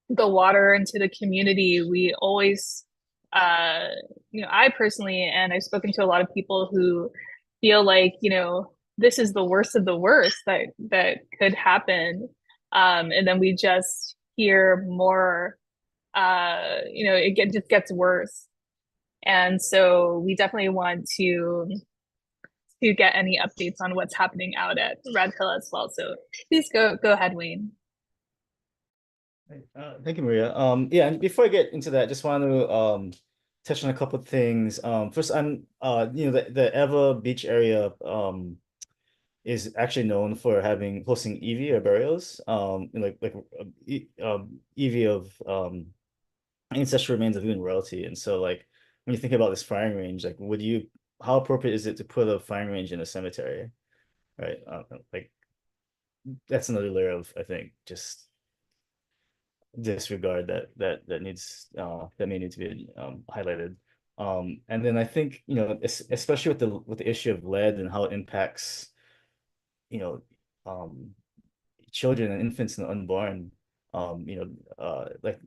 the water and to the community, we always I personally, and I've spoken to a lot of people who feel like this is the worst of the worst that could happen, and then we just hear more. Just gets worse, and so we definitely want to get any updates on what's happening out at Red Hill as well. So please go ahead, Wayne. Thank you, Maria. Yeah, and before I get into that, just want to touch on a couple of things. First, the Ewa Beach area is actually known for hosting EV or burials, EV of ancestral remains of human royalty. And so, like, when you think about this firing range, like, how appropriate is it to put a firing range in a cemetery, right? Like, that's another layer of, I think, just disregard that may need to be highlighted. And then I think especially with the issue of lead and how it impacts children and infants and unborn, like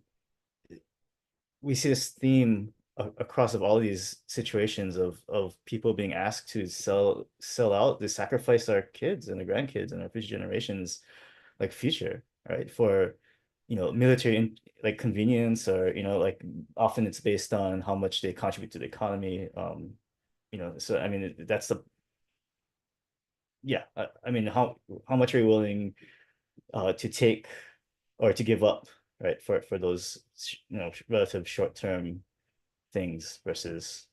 we see this theme across of all these situations of people being asked to sell out, to sacrifice our kids and our grandkids and our future generations, like future, right, for military like convenience, or like often it's based on how much they contribute to the economy. So I mean that's the I mean how much are you willing to take or to give up, right, for those relative short-term things versus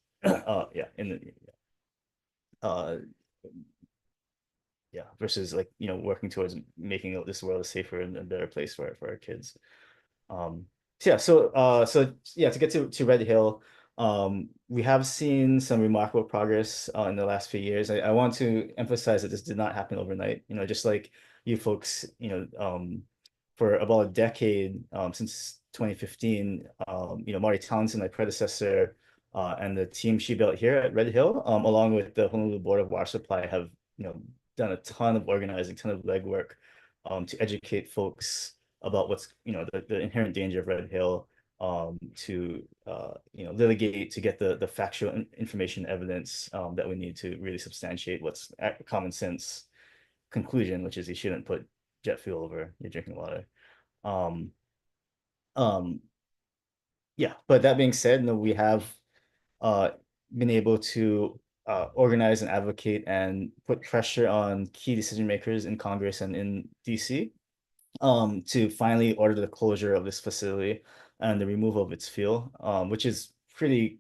versus like working towards making this world a safer and a better place for our kids. To get to Red Hill, we have seen some remarkable progress in the last few years. I want to emphasize that this did not happen overnight. Just like you folks, for about a decade, since 2015, Marty Townsend, my predecessor, and the team she built here at Red Hill, along with the Honolulu Board of Water Supply, have done a ton of organizing, ton of legwork to educate folks about what's the inherent danger of Red Hill, to litigate to get the factual information evidence that we need to really substantiate what's a common sense conclusion, which is you shouldn't put jet fuel over your drinking water. Um, um, yeah, but that being said, we have uh, been able to organize and advocate and put pressure on key decision makers in Congress and in DC to finally order the closure of this facility and the removal of its fuel, which is pretty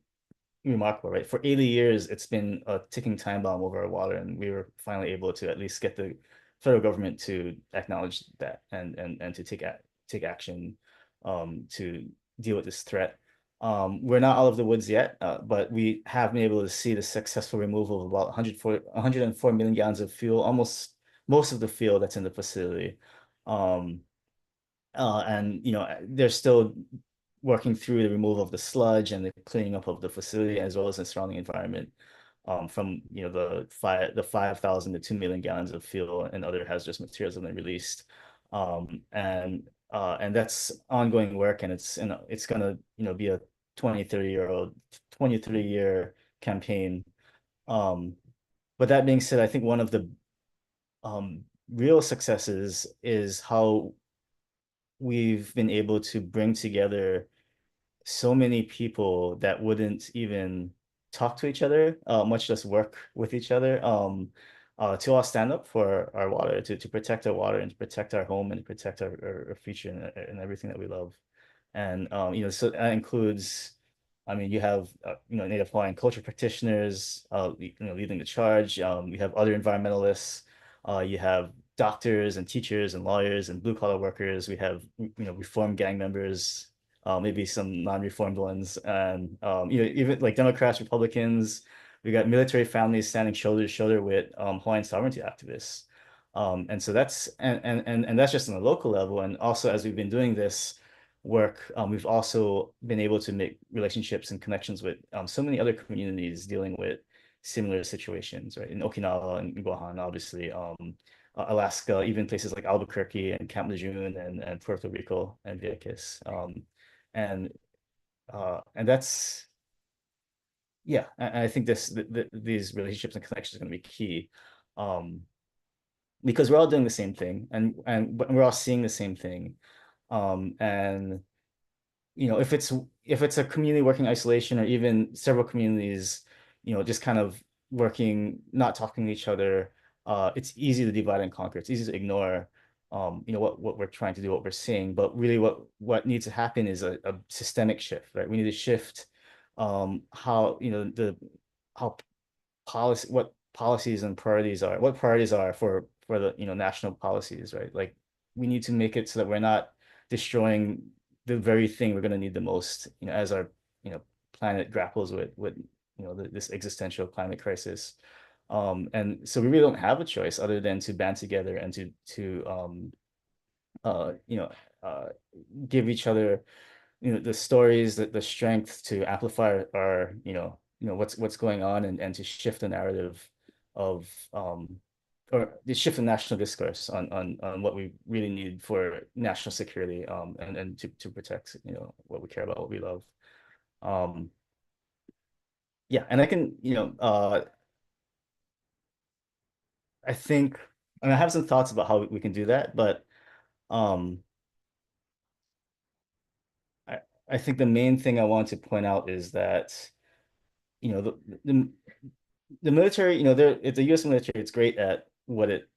remarkable, right? For 80 years, it's been a ticking time bomb over our water, and we were finally able to at least get the federal government to acknowledge that and to take action to deal with this threat. We're not out of the woods yet, but we have been able to see the successful removal of about 104 million gallons of fuel, almost most of the fuel that's in the facility. And they're still working through the removal of the sludge and the cleaning up of the facility as well as the surrounding environment from the 5,000 to 2 million gallons of fuel and other hazardous materials that have been released. And that's ongoing work, and it's gonna be a 23-year campaign. But that being said, I think one of the real successes is how we've been able to bring together so many people that wouldn't even talk to each other, much less work with each other, to all stand up for our water, to protect our water and to protect our home and protect our future and everything that we love. And so that includes, I mean, you have Native Hawaiian culture practitioners, leading the charge. You have other environmentalists. You have doctors and teachers and lawyers and blue collar workers. We have reformed gang members, maybe some non-reformed ones, and even like Democrats, Republicans. We got military families standing shoulder to shoulder with Hawaiian sovereignty activists. And so and that's just on a local level. And also, as we've been doing this work, we've also been able to make relationships and connections with so many other communities dealing with similar situations, right? In Okinawa and Guahan, obviously, Alaska, even places like Albuquerque and Camp Lejeune and Puerto Rico and Vieques. And that's, yeah, I think these relationships and connections are going to be key, because we're all doing the same thing and we're all seeing the same thing. And if it's a community working in isolation or even several communities, just kind of working, not talking to each other, it's easy to divide and conquer. It's easy to ignore, what we're trying to do, what we're seeing. But really, what needs to happen is a systemic shift, right? We need to shift how how what policies and priorities are, what priorities are for the national policies, right? Like we need to make it so that we're not destroying the very thing we're going to need the most, as our planet grapples with this existential climate crisis. And so we really don't have a choice other than to band together and to give each other the stories, the strength to amplify our what's going on and to shift the narrative of or to shift the national discourse on what we really need for national security, and to protect what we care about, what we love. Yeah, and I can I think, I have some thoughts about how we can do that, but I think the main thing I want to point out is that the military, the U.S. military, it's great at what it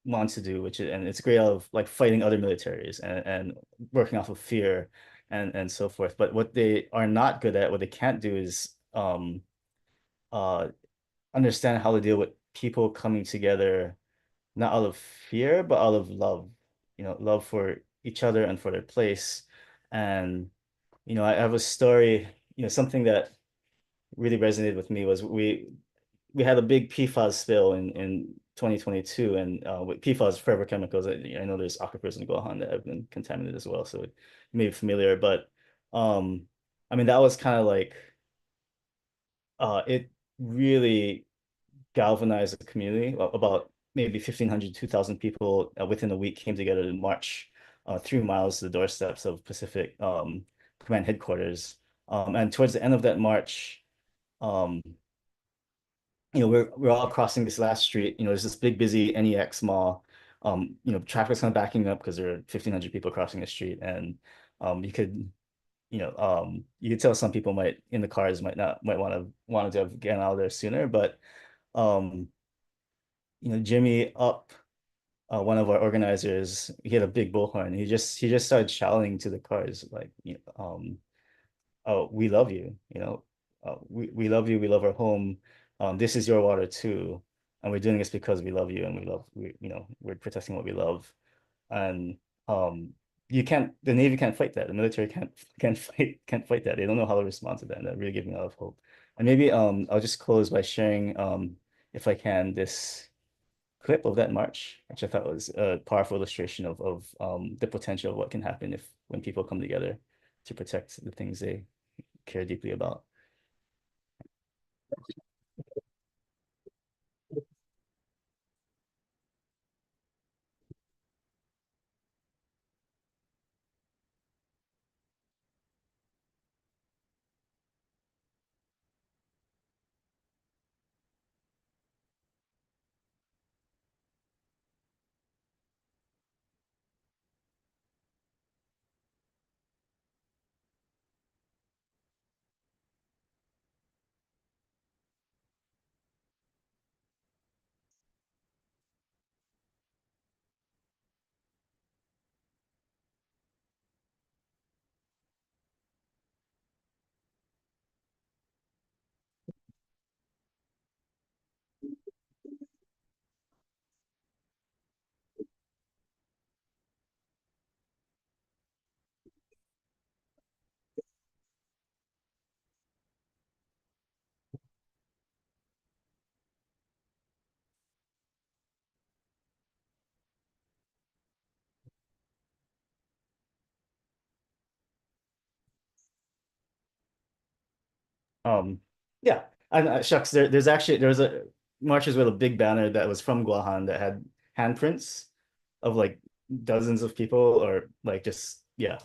wants to do, and it's great of like fighting other militaries and working off of fear and so forth. But what they are not good at, what they can't do is understand how to deal with people coming together, not out of fear, but out of love, love for each other and for their place. And, I have a story, something that really resonated with me was we had a big PFAS spill in 2022, and with PFAS, forever chemicals, I know there's aquifers in Guahan that have been contaminated as well, so it may be familiar, but I mean, that was kind of like, it really galvanized the community. About maybe 1,500, 2,000 people within a week came together to march 3 miles to the doorsteps of Pacific command headquarters. And towards the end of that march, um, we're all crossing this last street. There's this big, busy NEX mall. Traffic's kind of backing up because there are 1,500 people crossing the street, and you could, you could tell some people in the cars might want to have gotten out of there sooner, but Jimmy Up, one of our organizers, he had a big bullhorn. He just started shouting to the cars like, oh, we love you, we love you, we love our home. This is your water too, and we're doing this because we love you, and we're protecting what we love. And the Navy can't fight that. The military can't fight that. They don't know how to respond to that. And that really gave me a lot of hope. And maybe I'll just close by sharing, if I can, this clip of that march, which I thought was a powerful illustration of the potential of what can happen when people come together to protect the things they care deeply about. Yeah, and shucks, there's a marches with a big banner that was from Guahan that had handprints of like dozens of people, or like just, yeah.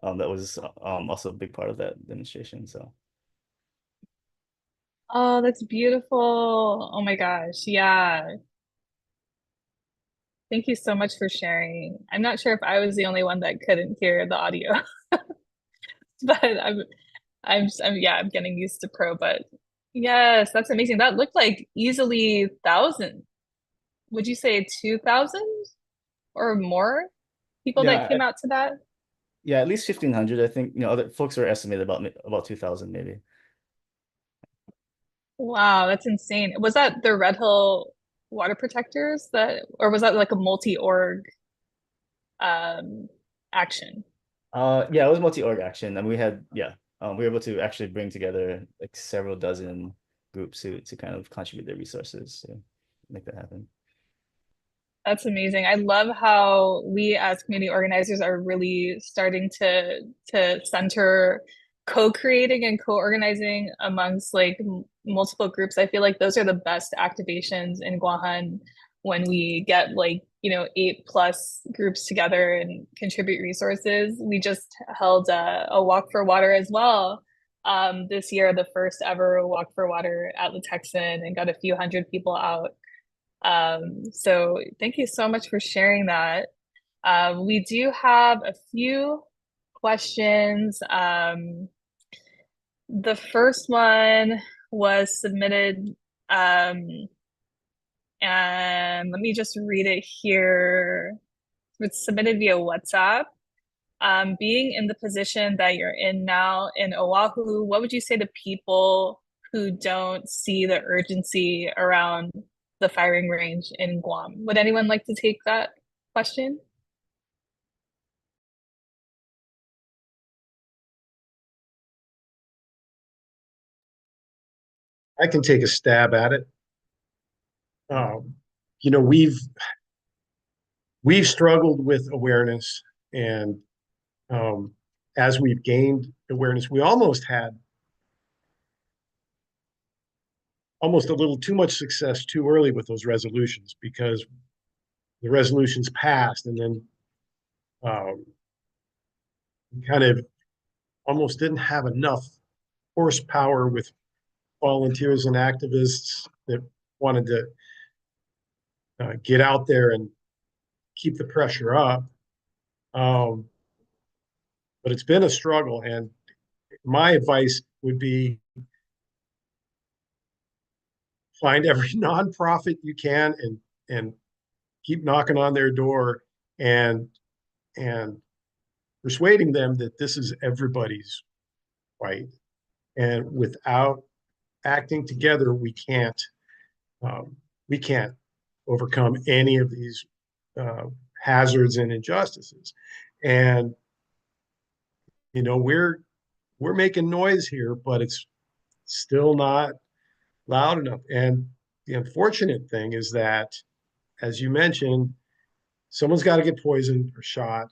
That was also a big part of that demonstration. So Oh, that's beautiful. Oh my gosh. Yeah. Thank you so much for sharing. I'm not sure if I was the only one that couldn't hear the audio, but I'm getting used to Pro, but yes, that's amazing. That looked like easily 1,000. Would you say 2,000 or more people that yeah, came out to that? yeah, at least 1,500. I think other folks are estimated about 2,000 maybe. Wow, that's insane. Was that the Red Hill water protectors or was that like a multi-org um action? Yeah, it was multi-org action, and we were able to actually bring together like several dozen groups to kind of contribute their resources to make that happen. That's amazing. I love how we as community organizers are really starting to center co-creating and co-organizing amongst like multiple groups. I feel like those are the best activations in Guahan when we get like, 8+ groups together and contribute resources. We just held a walk for water as well. This year, the first ever walk for water at the Texan, and got a few hundred people out. So thank you so much for sharing that. We do have a few questions. The first one was submitted, and let me just read it here. It's submitted via WhatsApp. Being in the position that you're in now in Oahu, what would you say to people who don't see the urgency around the firing range in Guam? Would anyone like to take that question? I can take a stab at it. Um, you know, we've struggled with awareness, and as we've gained awareness, we almost had almost a little too much success too early with those resolutions, because the resolutions passed, and then kind of almost didn't have enough horsepower with volunteers and activists that wanted to get out there and keep the pressure up. But it's been a struggle, and my advice would be find every nonprofit you can and keep knocking on their door and persuading them that this is everybody's fight. And without acting together, we can't overcome any of these hazards and injustices. And we're making noise here, but it's still not loud enough. And the unfortunate thing is that, as you mentioned, someone's got to get poisoned or shot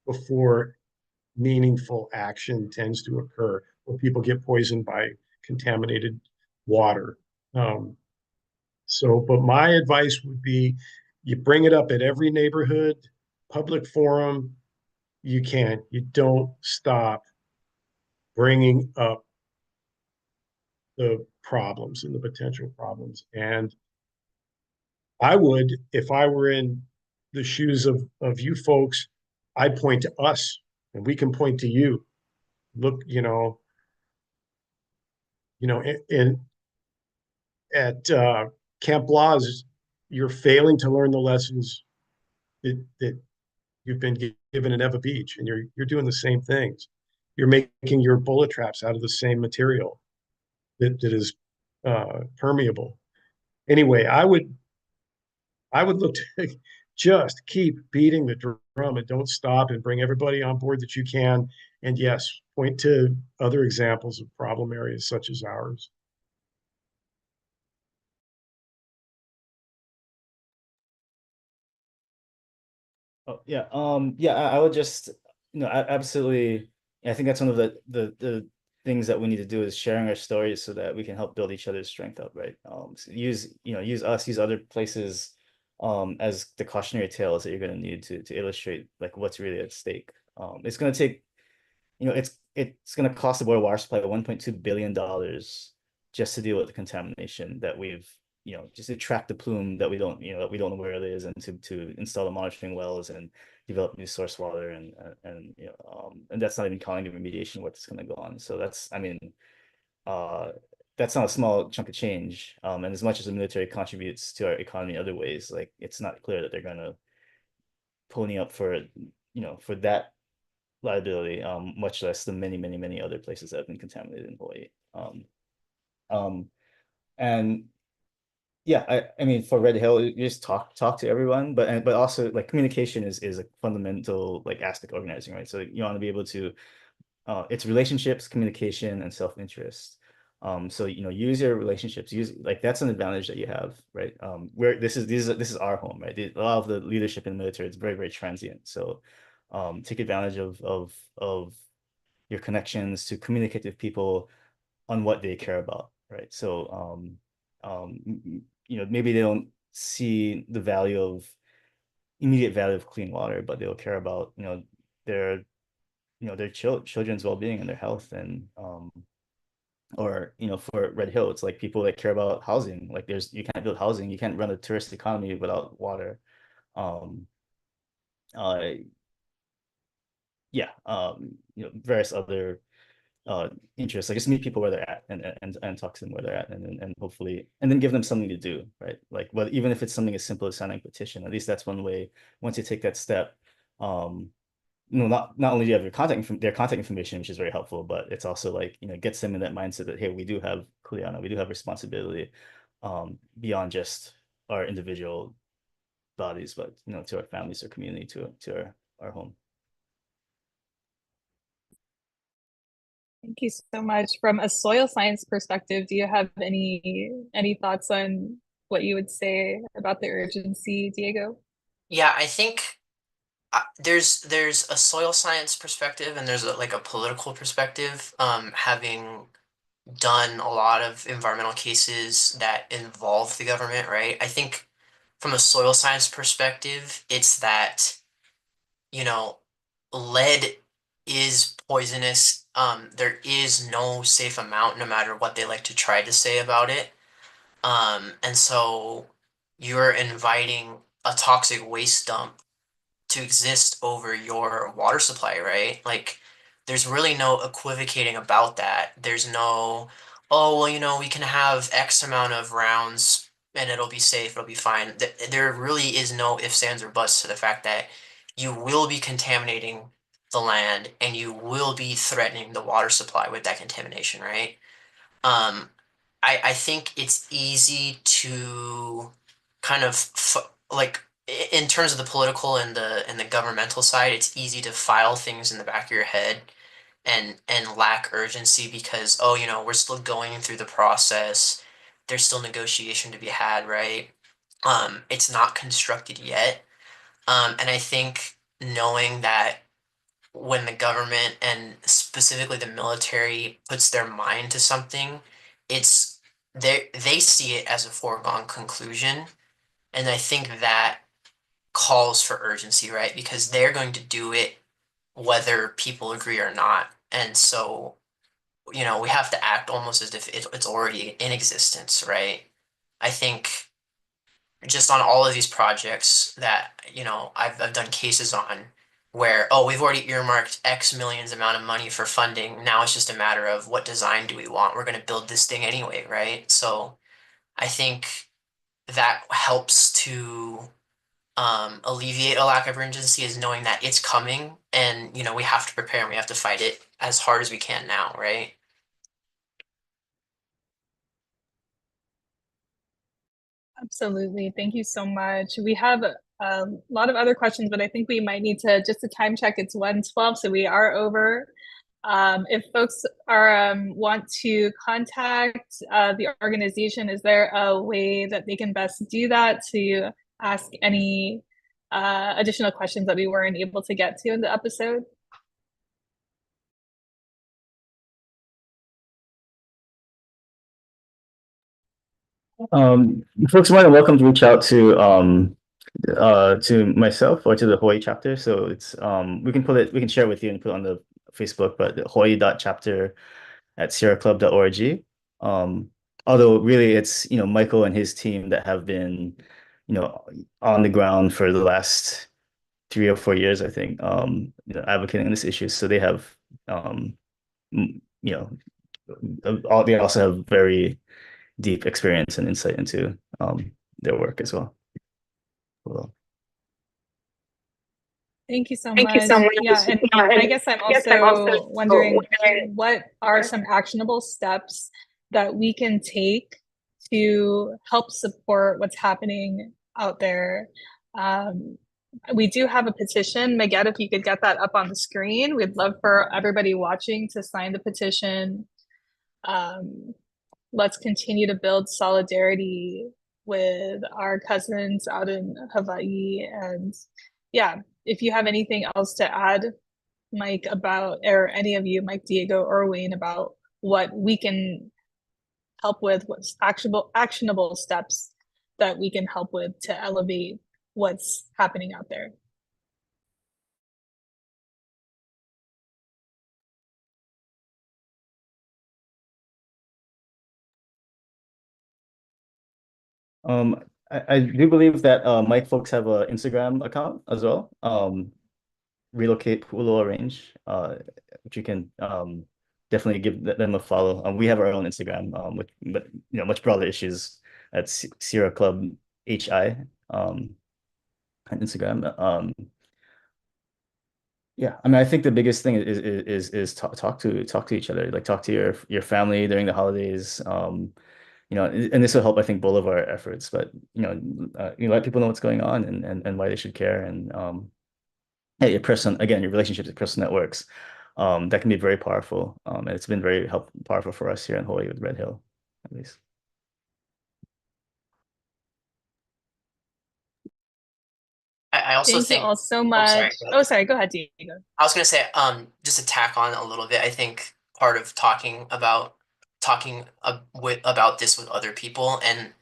before meaningful action tends to occur, or people get poisoned by contaminated water. But my advice would be you bring it up at every neighborhood public forum you can. You don't stop bringing up the problems and the potential problems. And I would, if I were in the shoes of you folks, I'd point to us and we can point to you. Look, at Camp Laws, you're failing to learn the lessons that you've been given at Ewa Beach, and you're doing the same things. You're making your bullet traps out of the same material that is permeable. Anyway, I would look to just keep beating the drum and don't stop, and bring everybody on board that you can. And yes, point to other examples of problem areas such as ours. Oh, yeah. Yeah, I would just, absolutely. I think that's one of the things that we need to do is sharing our stories so that we can help build each other's strength up, right? So use us, use other places, as the cautionary tales that you're going to need to illustrate like what's really at stake. It's going to take, it's going to cost the world water supply $1.2 billion just to deal with the contamination that we've, just to track the plume that we don't know where it is, and to install the monitoring wells and develop new source water, and that's not even counting the remediation work that's going to go on. So that's, I mean, that's not a small chunk of change. And as much as the military contributes to our economy in other ways, like it's not clear that they're going to pony up for for that liability, much less the many other places that have been contaminated in Hawaii. And yeah, I mean, for Red Hill, you just talk to everyone, but also like communication is a fundamental like aspect of organizing, right? So you want to be able to, it's relationships, communication, and self-interest. So use your relationships. Use, like, that's an advantage that you have, right? Where this is our home, right? A lot of the leadership in the military is very transient. So take advantage of your connections to communicate with people on what they care about, right? So maybe they don't see the immediate value of clean water, but they'll care about their children's well-being and their health. And or for Red Hill, it's like people that care about housing. Like you can't build housing, you can't run a tourist economy without water. Yeah, various other interests. Like just meet people where they're at, and talk to them where they're at, and hopefully, and then give them something to do, right? Like, well, even if it's something as simple as signing a petition, at least that's one way. Once you take that step, not only do you have their contact information, which is very helpful, but it's also like, gets them in that mindset that, hey, we do have kuleana, we do have responsibility, beyond just our individual bodies, but to our families, our community, to our home. Thank you so much. From a soil science perspective, do you have any thoughts on what you would say about the urgency, Diego? Yeah, I think there's a soil science perspective, and there's a political perspective. Having done a lot of environmental cases that involve the government, right? I think from a soil science perspective, it's that, lead is poisonous. There is no safe amount, no matter what they like to try to say about it. And so you're inviting a toxic waste dump to exist over your water supply, right? Like, there's really no equivocating about that. There's no, oh, well, we can have X amount of rounds and it'll be safe, it'll be fine. There really is no ifs, ands, or buts to the fact that you will be contaminating the land and you will be threatening the water supply with that contamination, right? Um, I think it's easy to kind of like in terms of the political and the governmental side, it's easy to file things in the back of your head and lack urgency because, oh, we're still going through the process. There's still negotiation to be had, right? It's not constructed yet. And I think knowing that when the government and specifically the military puts their mind to something, it's they see it as a foregone conclusion. And I think that calls for urgency, right? Because they're going to do it whether people agree or not. And so, we have to act almost as if it's already in existence, right? I think just on all of these projects that I've done cases on where, oh, we've already earmarked X millions amount of money for funding. Now it's just a matter of what design do we want. We're going to build this thing anyway, right? So I think that helps to alleviate a lack of urgency, is knowing that it's coming and we have to prepare and we have to fight it as hard as we can now, right? Absolutely. Thank you so much. We have a lot of other questions, but I think we might need to just to time check. It's 1:12, so we are over. If folks are want to contact the organization, is there a way that they can best do that to ask any additional questions that we weren't able to get to in the episode? Folks are more than welcome to reach out to myself or to the Hawaii chapter. So it's we can share it with you and put it on the Facebook, but hawaii.chapter@sierraclub.org. Although really it's Michael and his team that have been on the ground for the last 3 or 4 years, I think, advocating this issue. So they have they also have very deep experience and insight into their work as well. Thank you so much. Yeah, and I guess I'm also wondering what are some actionable steps that we can take to help support what's happening out there. We do have a petition. Megette, if you could get that up on the screen, we'd love for everybody watching to sign the petition. Let's continue to build solidarity with our cousins out in Hawaii. And yeah, if you have anything else to add, Mike, about, or any of you, Mike, Diego, or Wayne, about what we can help with, what's actionable steps that we can help with to elevate what's happening out there. I do believe that Mike folks have an Instagram account as well. Relocate Pu'uloa Range, which you can definitely give them a follow. We have our own Instagram, but much broader issues at Sierra Club HI on Instagram. Yeah, I mean, I think the biggest thing is talk to each other, like talk to your family during the holidays. And this will help, I think, both of our efforts. But you let people know what's going on and why they should care. And yeah, your relationships, your personal networks, that can be very powerful. And it's been very powerful for us here in Hawaii with Red Hill, at least. I also Thank think, you all so much. Sorry, go ahead, Diego. I was gonna say, just to tack on a little bit, I think part of talking about this with other people and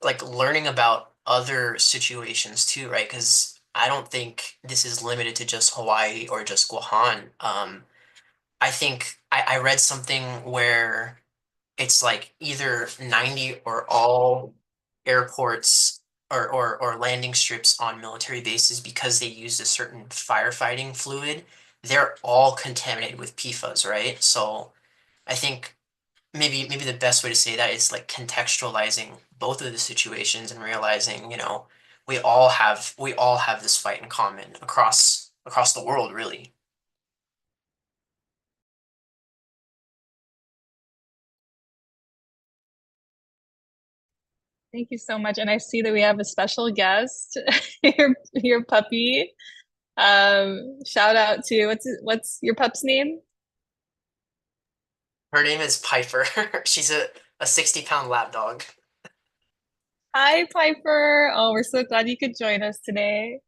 like learning about other situations too, right? Because I don't think this is limited to just Hawaii or just Guahan. I think I read something where it's like either 90 or all airports or landing strips on military bases because they use a certain firefighting fluid, they're all contaminated with PFAS, right? So I think maybe the best way to say that is like contextualizing both of the situations and realizing, we all have this fight in common across the world, really. Thank you so much. And I see that we have a special guest, your puppy. Shout out to what's your pup's name? Her name is Piper. She's a 60-pound lap dog. Hi, Piper. Oh, we're so glad you could join us today.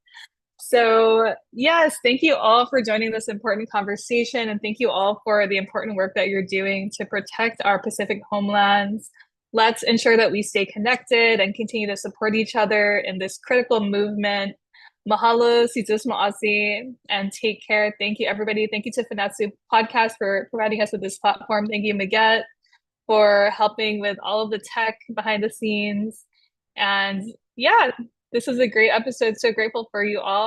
So, yes, thank you all for joining this important conversation, and thank you all for the important work that you're doing to protect our Pacific homelands. Let's ensure that we stay connected and continue to support each other in this critical movement. Mahalo, situs ma'asi, and take care. Thank you, everybody. Thank you to Fanachu Podcast for providing us with this platform. Thank you, Maget, for helping with all of the tech behind the scenes. And yeah, this was a great episode. So grateful for you all.